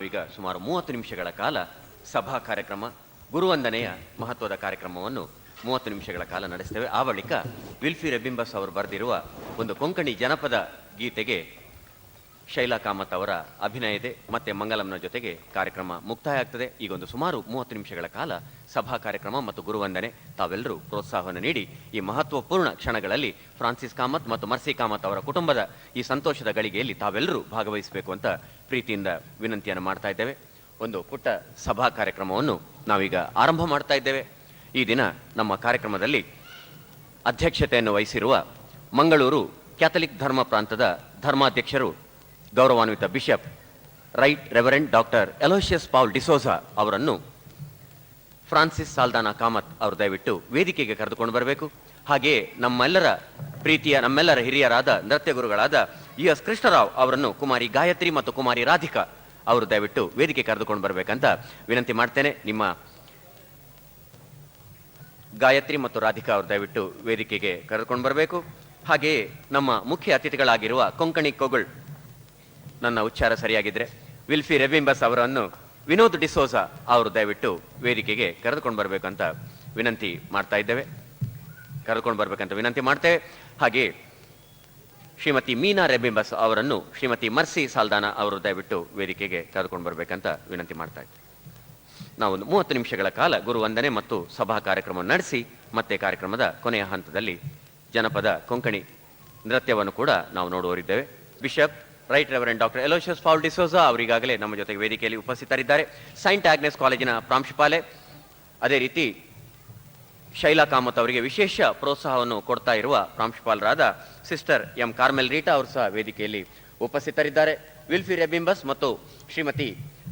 ನಾವೀಗ ಸುಮಾರು 30 ನಿಮಿಷಗಳ ಕಾಲ ಸಭಾ ಕಾರ್ಯಕ್ರಮ ಗುರುವಂದನೆಯ ಮಹತ್ವದ ಕಾರ್ಯಕ್ರಮವನ್ನು 30 ನಿಮಿಷಗಳ ಕಾಲ ನಡೆಸ್ತೇವೆ. ಆ ಬಳಿಕ ವಿಲ್ಫಿ ರೆಬಿಂಬಸ್ ಅವರು ಬರೆದಿರುವ ಒಂದು ಕೊಂಕಣಿ ಜನಪದ ಗೀತೆಗೆ ಶೈಲಾ ಕಾಮತ್ ಅವರ ಅಭಿನಯ ಇದೆ. ಮತ್ತೆ ಮಂಗಲಂನ ಜೊತೆಗೆ ಕಾರ್ಯಕ್ರಮ ಮುಕ್ತಾಯ ಆಗ್ತದೆ. ಈಗೊಂದು ಸುಮಾರು 30 ನಿಮಿಷಗಳ ಕಾಲ ಸಭಾ ಕಾರ್ಯಕ್ರಮ ಮತ್ತು ಗುರುವಂದನೆ. ತಾವೆಲ್ಲರೂ ಪ್ರೋತ್ಸಾಹವನ್ನು ನೀಡಿ ಈ ಮಹತ್ವಪೂರ್ಣ ಕ್ಷಣಗಳಲ್ಲಿ ಫ್ರಾನ್ಸಿಸ್ ಕಾಮತ್ ಮತ್ತು ಮರ್ಸಿ ಕಾಮತ್ ಅವರ ಕುಟುಂಬದ ಈ ಸಂತೋಷದ ಗಳಿಗೆಯಲ್ಲಿ ತಾವೆಲ್ಲರೂ ಭಾಗವಹಿಸಬೇಕು ಅಂತ ಪ್ರೀತಿಯಿಂದ ವಿನಂತಿಯನ್ನು ಮಾಡ್ತಾ ಇದ್ದೇವೆ. ಒಂದು ಪುಟ್ಟ ಸಭಾ ಕಾರ್ಯಕ್ರಮವನ್ನು ನಾವೀಗ ಆರಂಭ ಮಾಡ್ತಾ ಇದ್ದೇವೆ. ಈ ದಿನ ನಮ್ಮ ಕಾರ್ಯಕ್ರಮದಲ್ಲಿ ಅಧ್ಯಕ್ಷತೆಯನ್ನು ವಹಿಸಿರುವ ಮಂಗಳೂರು ಕ್ಯಾಥಲಿಕ್ ಧರ್ಮ ಪ್ರಾಂತದ ಧರ್ಮಾಧ್ಯಕ್ಷರು ಗೌರವಾನ್ವಿತ bishop right reverend doctor Aloysius Paul D'Souza ಅವರನ್ನು ಫ್ರಾನ್ಸಿಸ್ ಸಾಲ್ದಾನಾ ಕಾಮತ್ ಅವರು ದಯವಿಟ್ಟು ವೇದಿಕೆಗೆ ಕರೆದುಕೊಂಡು ಬರಬೇಕು. ಹಾಗೆಯೇ ನಮ್ಮೆಲ್ಲರ ಹಿರಿಯರಾದ ನೃತ್ಯ ಗುರುಗಳಾದ ಎಸ್ ಕೃಷ್ಣರಾವ್ ಅವರನ್ನು ಕುಮಾರಿ ಗಾಯತ್ರಿ ಮತ್ತು ಕುಮಾರಿ ರಾಧಿಕಾ ಅವರು ದಯವಿಟ್ಟು ವೇದಿಕೆ ಕರೆದುಕೊಂಡು ಬರಬೇಕಂತ ವಿನಂತಿ ಮಾಡ್ತೇನೆ. ನಿಮ್ಮ ಗಾಯತ್ರಿ ಮತ್ತು ರಾಧಿಕಾ ಅವರು ದಯವಿಟ್ಟು ವೇದಿಕೆಗೆ ಕರೆದುಕೊಂಡು ಬರಬೇಕು. ಹಾಗೆಯೇ ನಮ್ಮ ಮುಖ್ಯ ಅತಿಥಿಗಳಾಗಿರುವ ಕೊಂಕಣಿ ಕೊಗುಳ್, ನನ್ನ ಉಚ್ಚಾರ ಸರಿಯಾಗಿದ್ರೆ ವಿಲ್ಫಿ ರೆಬಿಂಬಸ್ ಅವರನ್ನು ವಿನೋದ್ ಡಿಸೋಜಾ ಅವರು ದಯವಿಟ್ಟು ವೇದಿಕೆಗೆ ಕರೆದುಕೊಂಡು ಬರಬೇಕಂತ ವಿನಂತಿ ಮಾಡ್ತೇವೆ. ಹಾಗೆಯೇ ಶ್ರೀಮತಿ ಮೀನಾ ರೆಬಿಂಬಸ್ ಅವರನ್ನು ಶ್ರೀಮತಿ ಮರ್ಸಿ ಸಾಲ್ದಾನಾ ಅವರು ದಯವಿಟ್ಟು ವೇದಿಕೆಗೆ ಕರೆದುಕೊಂಡು ಬರಬೇಕಂತ ವಿನಂತಿ ಮಾಡ್ತಾ ಇದ್ದೇವೆ. ನಾವು 30 ನಿಮಿಷಗಳ ಕಾಲ ಗುರುವಂದನೆ ಮತ್ತು ಸಭಾ ಕಾರ್ಯಕ್ರಮ ನಡೆಸಿ ಮತ್ತೆ ಕಾರ್ಯಕ್ರಮದ ಕೊನೆಯ ಹಂತದಲ್ಲಿ ಜನಪದ ಕೊಂಕಣಿ ನೃತ್ಯವನ್ನು ಕೂಡ ನಾವು ನೋಡುವರಿದ್ದೇವೆ. Bishop right reverend doctor Aloysius Paul D'Souza ಅವರಿಗಾಗಲೇ ನಮ್ಮ ಜೊತೆಗೆ ವೇದಿಕೆಯಲ್ಲಿ ಉಪಸ್ಥಿತರಿದ್ದಾರೆ. ಸೈಂಟ್ ಆಗ್ನೆಸ್ ಕಾಲೇಜಿನ ಪ್ರಾಂಶುಪಾಲೆ, ಅದೇ ರೀತಿ ಶೈಲಾ ಕಾಮತ್ ಅವರಿಗೆ ವಿಶೇಷ ಪ್ರೋತ್ಸಾಹವನ್ನು ಕೊಡ್ತಾ ಇರುವ ಪ್ರಾಂಶುಪಾಲರಾದ ಸಿಸ್ಟರ್ ಎಂ ಕಾರ್ಮೆಲ್ ರೀಟಾ ಅವರು ಸಹ ವೇದಿಕೆಯಲ್ಲಿ ಉಪಸ್ಥಿತರಿದ್ದಾರೆ. ವಿಲ್ಫಿ ರೆಬಿಂಬಸ್ ಮತ್ತು ಶ್ರೀಮತಿ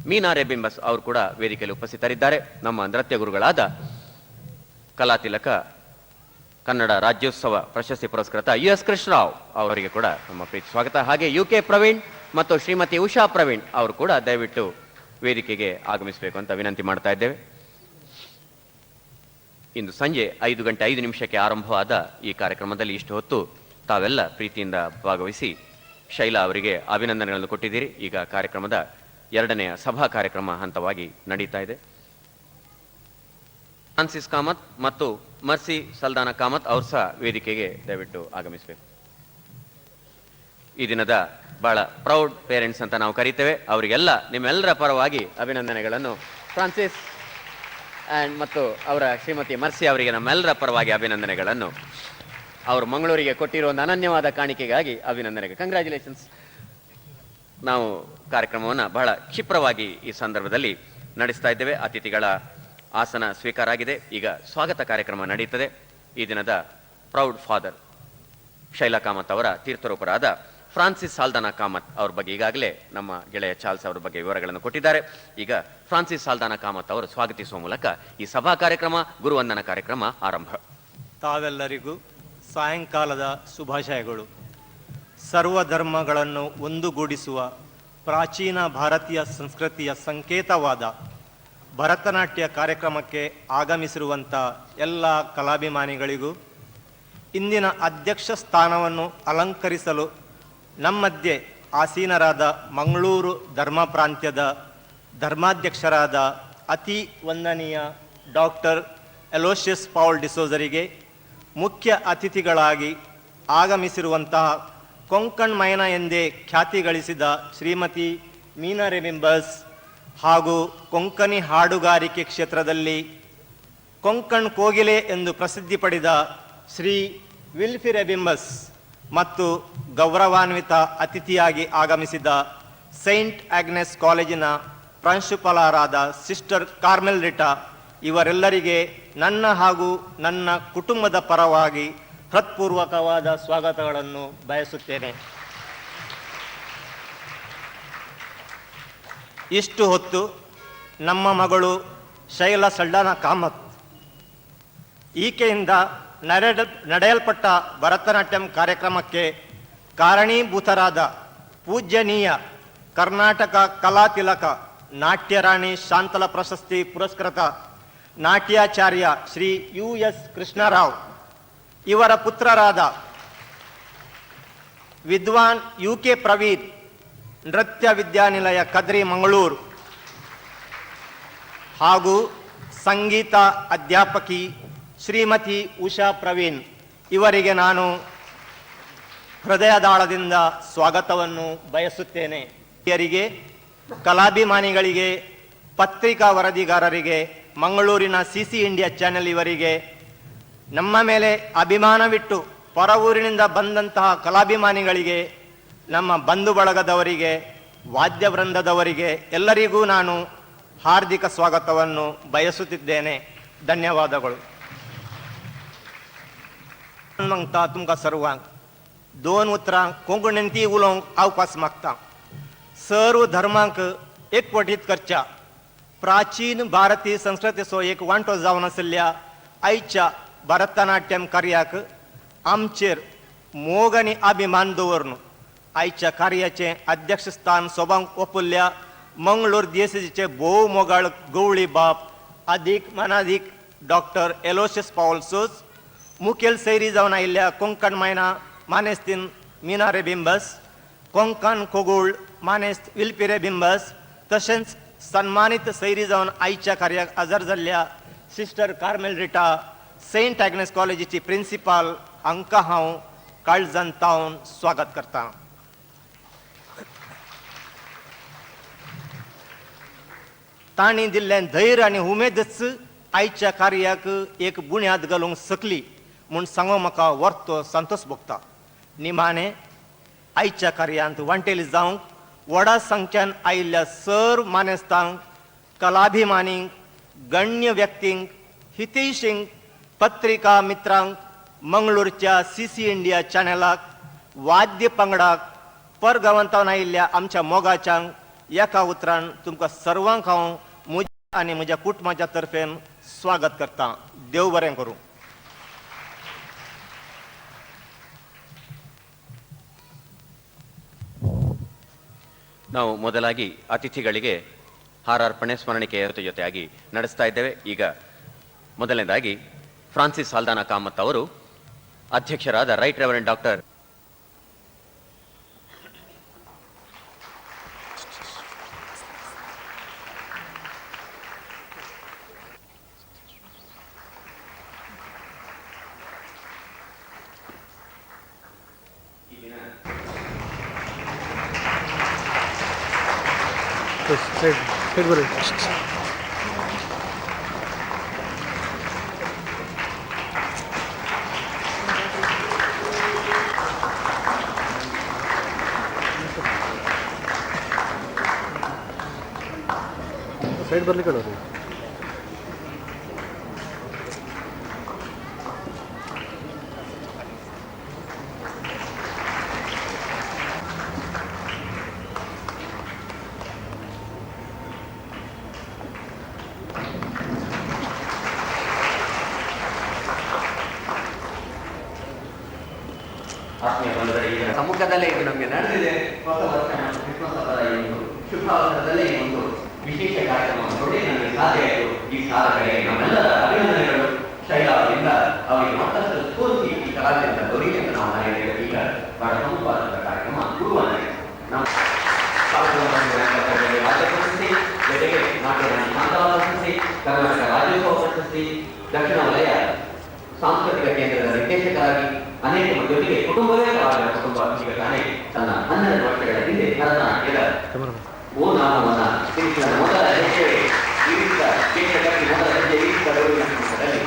ಮೀನಾ ರೆಬಿಂಬಸ್ ಅವರು ಕೂಡ ವೇದಿಕೆಯಲ್ಲಿ ಉಪಸ್ಥಿತರಿದ್ದಾರೆ. ನಮ್ಮ ನೃತ್ಯ ಗುರುಗಳಾದ ಕಲಾತಿಲಕ ಕನ್ನಡ ರಾಜ್ಯೋತ್ಸವ ಪ್ರಶಸ್ತಿ ಪುರಸ್ಕೃತ ಎಸ್ ಕೃಷ್ಣರಾವ್ ಅವರಿಗೆ ಕೂಡ ನಮ್ಮ ಪ್ರೀತಿ ಸ್ವಾಗತ. ಹಾಗೆ UK ಪ್ರವೀಣ್ ಮತ್ತು ಶ್ರೀಮತಿ ಉಷಾ ಪ್ರವೀಣ್ ಅವರು ಕೂಡ ದಯವಿಟ್ಟು ವೇದಿಕೆಗೆ ಆಗಮಿಸಬೇಕು ಅಂತ ವಿನಂತಿ ಮಾಡ್ತಾ ಇದ್ದೇವೆ. ಇಂದು ಸಂಜೆ 5:05 ಆರಂಭವಾದ ಈ ಕಾರ್ಯಕ್ರಮದಲ್ಲಿ ಇಷ್ಟು ಹೊತ್ತು ತಾವೆಲ್ಲ ಪ್ರೀತಿಯಿಂದ ಭಾಗವಹಿಸಿ ಶೈಲಾ ಅವರಿಗೆ ಅಭಿನಂದನೆಗಳನ್ನು ಕೊಟ್ಟಿದ್ದೀರಿ. ಈಗ ಕಾರ್ಯಕ್ರಮದ 2ನೇ ಸಭಾ ಕಾರ್ಯಕ್ರಮ ಹಂತವಾಗಿ ನಡೀತಾ ಇದೆ. ಫ್ರಾನ್ಸಿಸ್ ಕಾಮತ್ ಮತ್ತು ಮರ್ಸಿ ಸಾಲ್ದಾನಾ ಕಾಮತ್ ಅವರು ಸಹ ವೇದಿಕೆಗೆ ದಯವಿಟ್ಟು ಆಗಮಿಸಬೇಕು. ಈ ದಿನದ ಬಹಳ ಪ್ರೌಡ್ ಪೇರೆಂಟ್ಸ್ ಅಂತ ನಾವು ಕರೀತೇವೆ. ಅವರಿಗೆಲ್ಲ ನಿಮ್ಮೆಲ್ಲರ ಪರವಾಗಿ ಅಭಿನಂದನೆಗಳನ್ನು, ಫ್ರಾನ್ಸಿಸ್ ಮತ್ತು ಅವರ ಶ್ರೀಮತಿ ಮರ್ಸಿ ಅವರಿಗೆ ನಮ್ಮೆಲ್ಲರ ಪರವಾಗಿ ಅಭಿನಂದನೆಗಳನ್ನು. ಅವರು ಮಂಗಳೂರಿಗೆ ಕೊಟ್ಟಿರುವ ಒಂದು ಅನನ್ಯವಾದ ಕಾಣಿಕೆಗಾಗಿ ಅಭಿನಂದನೆಗಳು. ಕಂಗ್ರ್ಯಾಚುಲೇಷನ್ಸ್. ನಾವು ಕಾರ್ಯಕ್ರಮವನ್ನು ಬಹಳ ಕ್ಷಿಪ್ರವಾಗಿ ಈ ಸಂದರ್ಭದಲ್ಲಿ ನಡೆಸ್ತಾ ಇದ್ದೇವೆ. ಅತಿಥಿಗಳ ಆಸನ ಸ್ವೀಕಾರ ಆಗಿದೆ. ಈಗ ಸ್ವಾಗತ ಕಾರ್ಯಕ್ರಮ ನಡೀತದೆ. ಈ ದಿನದ ಪ್ರೌಡ್ ಫಾದರ್ ಶೈಲಾ ಕಾಮತ್ ಅವರ ತೀರ್ಥರೂಪರಾದ ಫ್ರಾನ್ಸಿಸ್ ಸಾಲ್ದಾನಾ ಕಾಮತ್ ಅವ್ರ ಬಗ್ಗೆ ಈಗಾಗಲೇ ನಮ್ಮ ಗೆಳೆಯ ಚಾರ್ಲ್ಸ್ ಅವರ ಬಗ್ಗೆ ವಿವರಗಳನ್ನು ಕೊಟ್ಟಿದ್ದಾರೆ. ಈಗ ಫ್ರಾನ್ಸಿಸ್ ಸಾಲ್ದಾನಾ ಕಾಮತ್ ಅವರು ಸ್ವಾಗತಿಸುವ ಮೂಲಕ ಈ ಸಭಾ ಕಾರ್ಯಕ್ರಮ ಗುರುವಂದನ ಕಾರ್ಯಕ್ರಮ ಆರಂಭ. ತಾವೆಲ್ಲರಿಗೂ ಸಾಯಂಕಾಲದ ಶುಭಾಶಯಗಳು. ಸರ್ವಧರ್ಮಗಳನ್ನು ಒಂದುಗೂಡಿಸುವ ಪ್ರಾಚೀನ ಭಾರತೀಯ ಸಂಸ್ಕೃತಿಯ ಸಂಕೇತವಾದ ಭರತನಾಟ್ಯ ಕಾರ್ಯಕ್ರಮಕ್ಕೆ ಆಗಮಿಸಿರುವಂಥ ಎಲ್ಲ ಕಲಾಭಿಮಾನಿಗಳಿಗೂ, ಇಂದಿನ ಅಧ್ಯಕ್ಷ ಸ್ಥಾನವನ್ನು ಅಲಂಕರಿಸಲು ನಮ್ಮಧ್ಯೆ ಆಸೀನರಾದ ಮಂಗಳೂರು ಧರ್ಮ ಪ್ರಾಂತ್ಯದ ಧರ್ಮಾಧ್ಯಕ್ಷರಾದ ಅತಿ ವಂದನೀಯ ಡಾಕ್ಟರ್ ಎಲೋಷಿಯಸ್ ಪೌಲ್ ಡಿಸೋಜರಿಗೆ, ಮುಖ್ಯ ಅತಿಥಿಗಳಾಗಿ ಆಗಮಿಸಿರುವಂತಹ ಕೊಂಕಣ್ ಮೈನ ಎಂದೇ ಖ್ಯಾತಿ ಗಳಿಸಿದ ಶ್ರೀಮತಿ ಮೀನಾ ರೆಬಿಂಬಸ್ ಹಾಗೂ ಕೊಂಕಣಿ ಹಾಡುಗಾರಿಕೆ ಕ್ಷೇತ್ರದಲ್ಲಿ ಕೊಂಕಣ್ ಕೋಗಿಲೆ ಎಂದು ಪ್ರಸಿದ್ಧಿ ಪಡೆದ ಶ್ರೀ ವಿಲ್ಫಿ ರೆಬಿಂಬಸ್ ಮತ್ತು ಗೌರವಾನ್ವಿತ ಅತಿಥಿಯಾಗಿ ಆಗಮಿಸಿದ ಸೈಂಟ್ ಆಗ್ನೆಸ್ ಕಾಲೇಜಿನ ಪ್ರಾಂಶುಪಾಲರಾದ ಸಿಸ್ಟರ್ ಕಾರ್ಮೆಲ್ ರಿಟಾ ಇವರೆಲ್ಲರಿಗೆ ನನ್ನ ಹಾಗೂ ನನ್ನ ಕುಟುಂಬದ ಪರವಾಗಿ ಹೃತ್ಪೂರ್ವಕವಾದ ಸ್ವಾಗತಗಳನ್ನು ಬಯಸುತ್ತೇನೆ. ಇಷ್ಟು ಹೊತ್ತು ನಮ್ಮ ಮಗಳು ಶೈಲಾ ಸಾಲ್ದಾನಾ ಕಾಮತ್ ಈಕೆಯಿಂದ ನಡೆಯಲ್ಪಟ್ಟ ಭರತನಾಟ್ಯಂ ಕಾರ್ಯಕ್ರಮಕ್ಕೆ ಕಾರಣೀಭೂತರಾದ ಪೂಜ್ಯನೀಯ ಕರ್ನಾಟಕ ಕಲಾತಿಲಕ ನಾಟ್ಯರಾಣಿ ಶಾಂತಲಾ ಪ್ರಶಸ್ತಿ ಪುರಸ್ಕೃತ ನಾಟ್ಯಾಚಾರ್ಯ ಶ್ರೀ US ಕೃಷ್ಣರಾವ್ ಇವರ ಪುತ್ರರಾದ ವಿದ್ವಾನ್ UK ಪ್ರವೀಣ್ ನೃತ್ಯ ವಿದ್ಯಾನಿಲಯ ಕದ್ರಿ ಮಂಗಳೂರು ಹಾಗೂ ಸಂಗೀತ ಅಧ್ಯಾಪಕಿ ಶ್ರೀಮತಿ ಉಷಾ ಪ್ರವೀಣ್ ಇವರಿಗೆ ನಾನು ಹೃದಯದಾಳದಿಂದ ಸ್ವಾಗತವನ್ನು ಬಯಸುತ್ತೇನೆ. ಹಿರಿಯರಿಗೆ, ಕಲಾಭಿಮಾನಿಗಳಿಗೆ, ಪತ್ರಿಕಾ ವರದಿಗಾರರಿಗೆ, ಮಂಗಳೂರಿನ ಸಿಸಿ ಇಂಡಿಯಾ ಚಾನೆಲ್ ಇವರಿಗೆ, ನಮ್ಮ ಮೇಲೆ ಅಭಿಮಾನವಿಟ್ಟು ಹೊರ ಊರಿನಿಂದ ಬಂದಂತಹ ಕಲಾಭಿಮಾನಿಗಳಿಗೆ, ನಮ್ಮ ಬಂಧು ಬಳಗದವರಿಗೆ, ವಾದ್ಯ ವೃಂದದವರಿಗೆ ಎಲ್ಲರಿಗೂ ನಾನು ಹಾರ್ದಿಕ ಸ್ವಾಗತವನ್ನು ಬಯಸುತ್ತಿದ್ದೇನೆ. ಧನ್ಯವಾದಗಳು. मागता तुमकां सर्वांक 2 उतरां कोंकणींत उलोवंक अवकाश मागता. सर्व धर्मांक एकवटीत करच्या प्राचीन भारतीय संस्कृतीचो एक वांटो जावन आशिल्ल्या आयच्या भरतनाट्यम कार्याक आमचेर मोग आनी अभिमान दवरून आयच्या कार्याचें अध्यक्षस्थान सोबांक ओपुल्ल्या मंगळूर DSCचे भोव मोगाळ गवळी बाब अधिक मनाधिक डॉक्टर एलोशियस पावल सोज, मुखेल सैरी जावन आयिल्ल्या कोंकण मायना मानेस्तीन मीना रेबिंबस, कोंकण कोगुळ मानेस्त विल्पी रेबिंबस, तशेंच सन्मानीत सैरी जावन आयच्या कार्याक हजर जाल्ल्या sister Carmel Rita, saint Agnes कॉलेजीची प्रिन्सिपाल हांकां हांव काळजान तावन स्वागत करता. तांणी दिल्लें धैर्य आनी उमेदच आयच्या कार्याक एक बुन्याद घालूंक सकली म्हूण सांगो म्हाका वर्तो संतोश भोगता. निमाणें आयच्या कार्यांत वांटेली जावंक व्हडा संख्यान आयिल्ल्या सर्व मानेस्तांक, कलाभिमानींक, गण्य व्यक्तींक, हितैषींक, पत्रिका मित्रांक, मंगळूरच्या सीसी इंडिया चॅनलाक, वाद्य पंगडाक, परगांवांतल्यान आयिल्ल्या आमच्या मोगाच्यांक एका उतरान तुमकां सर्वांक हांव म्हज्या आनी म्हज्या कुटुंबाच्या तर्फेन स्वागत करता. देव बरें करूं. ನಾವು ಮೊದಲಾಗಿ ಅತಿಥಿಗಳಿಗೆ ಹಾರಾರ್ಪಣೆ ಸ್ಮರಣಿಕೆಯ ಜೊತೆಯಾಗಿ ನಡೆಸ್ತಾ ಇದ್ದೇವೆ. ಈಗ ಮೊದಲನೇದಾಗಿ ಫ್ರಾನ್ಸಿಸ್ ಸಾಲ್ದಾನಾ ಕಾಮತ್ ಅವರು ಅಧ್ಯಕ್ಷರಾದ right reverend doctor Side bro. Side ಬರ್ಲಿಕ್ಕೆ ಹೇಳೋದು. ಸಮ್ಮುಖದಲ್ಲೇ ಇದು ನಮಗೆ ನಡೆದಿದೆ. ಹೊಸ ವರ್ಷ ಮತ್ತು ಕ್ರಿಸ್ಮಸ್ ಹಬ್ಬದ ಈ ಒಂದು ಶುಭ ಅವಸರದಲ್ಲೇ ಈ ಒಂದು ವಿಶೇಷ ಕಾರ್ಯಕ್ರಮವನ್ನು ನೋಡಿ ನನಗೆ ಸಾಧ್ಯ ಆಯಿತು. ಈ ಸಾಧಕರಿಗೆ ನಮ್ಮೆಲ್ಲರ ಅಭಿನಂದನೆಗಳು. ಶೈಲಾ ಅವರಿಂದ ಅವರಿಗೆ ಮತ್ತಷ್ಟು ಸ್ಫೂರ್ತಿ ಈ ಕಲಾವಿದರಿಂದ ದೊರೆಯಲಿ ಅಂತ ನಾವು ಮನೆಯಲ್ಲಿ ಈಗ ಬಹಳ ಪ್ರಮುಖವಾದಂತಹ ಕಾರ್ಯಕ್ರಮ ಗುರುವಂದನೆ. ನಮ್ಮ ರಾಜ್ಯ ಪ್ರಶಸ್ತಿ ಜೊತೆಗೆ ನಾಟ್ಯರಾಣಿ ಶಾಂತಲಾ ಪ್ರಶಸ್ತಿ, ಕರ್ನಾಟಕ ರಾಜ್ಯೋತ್ಸವ ಪ್ರಶಸ್ತಿ, ದಕ್ಷಿಣ ವಲಯ ಸಾಂಸ್ಕೃತಿಕ ಕೇಂದ್ರದ ನಿರ್ದೇಶಕರಾಗಿ ಅನೇಕ ಜೊತೆಗೆ ಕುಟುಂಬವೇ ಕಲಾವಿದರ ಕುಟುಂಬ ಈಗ ತಾನೇ ತನ್ನ 12 ವರ್ಷಗಳ ಹಿಂದೆ ಭರತನಾಟ್ಯದ ಓನಾಮವನ್ನು ತಿಳಿಸಿದ ಮೊದಲ ಹೆಜ್ಜೆ ಇರಿಸಿದ ಕೇಂದ್ರದಲ್ಲಿ ಮೊದಲ ಹೆಜ್ಜೆ ಇರಿಸಿದ ಗೌರವದಲ್ಲಿ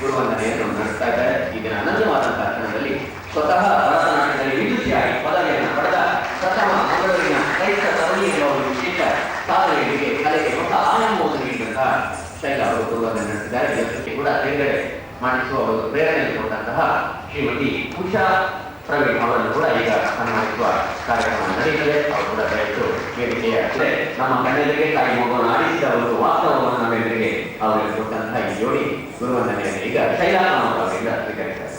ಗುರುವಂದನೆಯನ್ನು ನಡೆಸ್ತಾ ಇದ್ದಾರೆ. ಈ ದಿನ ಅನನ್ಯವಾದಂತಹ ಕ್ಷಣದಲ್ಲಿ ಸ್ವತಃ ಭರತನಾಟ್ಯದಲ್ಲಿ ವಿದುಷಿಯಾಗಿ ಪದವಿಯನ್ನು ಪಡೆದ ಪ್ರಥಮ ಮಂಗಳೂರಿನ ಕ್ರೈಸ್ತ ತರುಣಿ ಎನ್ನುವ ಒಂದು ವಿಶೇಷ ಸಾಧನೆಗಳಿಗೆ ಕಲೆಗೆ ಹೊಸ ಆಯಾಮವನ್ನು ನೀಡಿದಂತಹ ಶೈಲಾ ಅವರು ಗುರುವಂದನೆ ನಡೆಸಿದ್ದಾರೆ. ಇದಕ್ಕೆ ಕೂಡ ಬೇರೆ ಮಾಡಿಸುವ ಒಂದು ಪ್ರೇರಣೆ ಕೊಟ್ಟಂತಹ ಶ್ರೀಮತಿ ಉಷಾ ಪ್ರವೀಣ್ ಅವರನ್ನು ಕೂಡ ಈಗ ಸನ್ಮಾನಿಸುವ ಕಾರ್ಯಕ್ರಮ ನಡೆಯುತ್ತದೆ. ಅವರು ಕೂಡ ದಯವಿಟ್ಟು ವೇದಿಕೆಯ ನಮ್ಮ ಕಣ್ಣೆದುರಿಗೆ ತಾಯಿ ಮಗುವನ್ನು ಆಡಿಸಿದ ಒಂದು ವಾಸ್ತವವನ್ನು ನಮ್ಮೆದುರಿಗೆ ಅವರಿಗೆ ಕೊಟ್ಟಂತಹ ಈ ಜೋಡಿ ಗುರುವಂದನೆಯನ್ನು ಈಗ ಶೈಲಾ ಅವರಿಂದ ಸ್ವೀಕರಿಸಿದ್ದಾರೆ.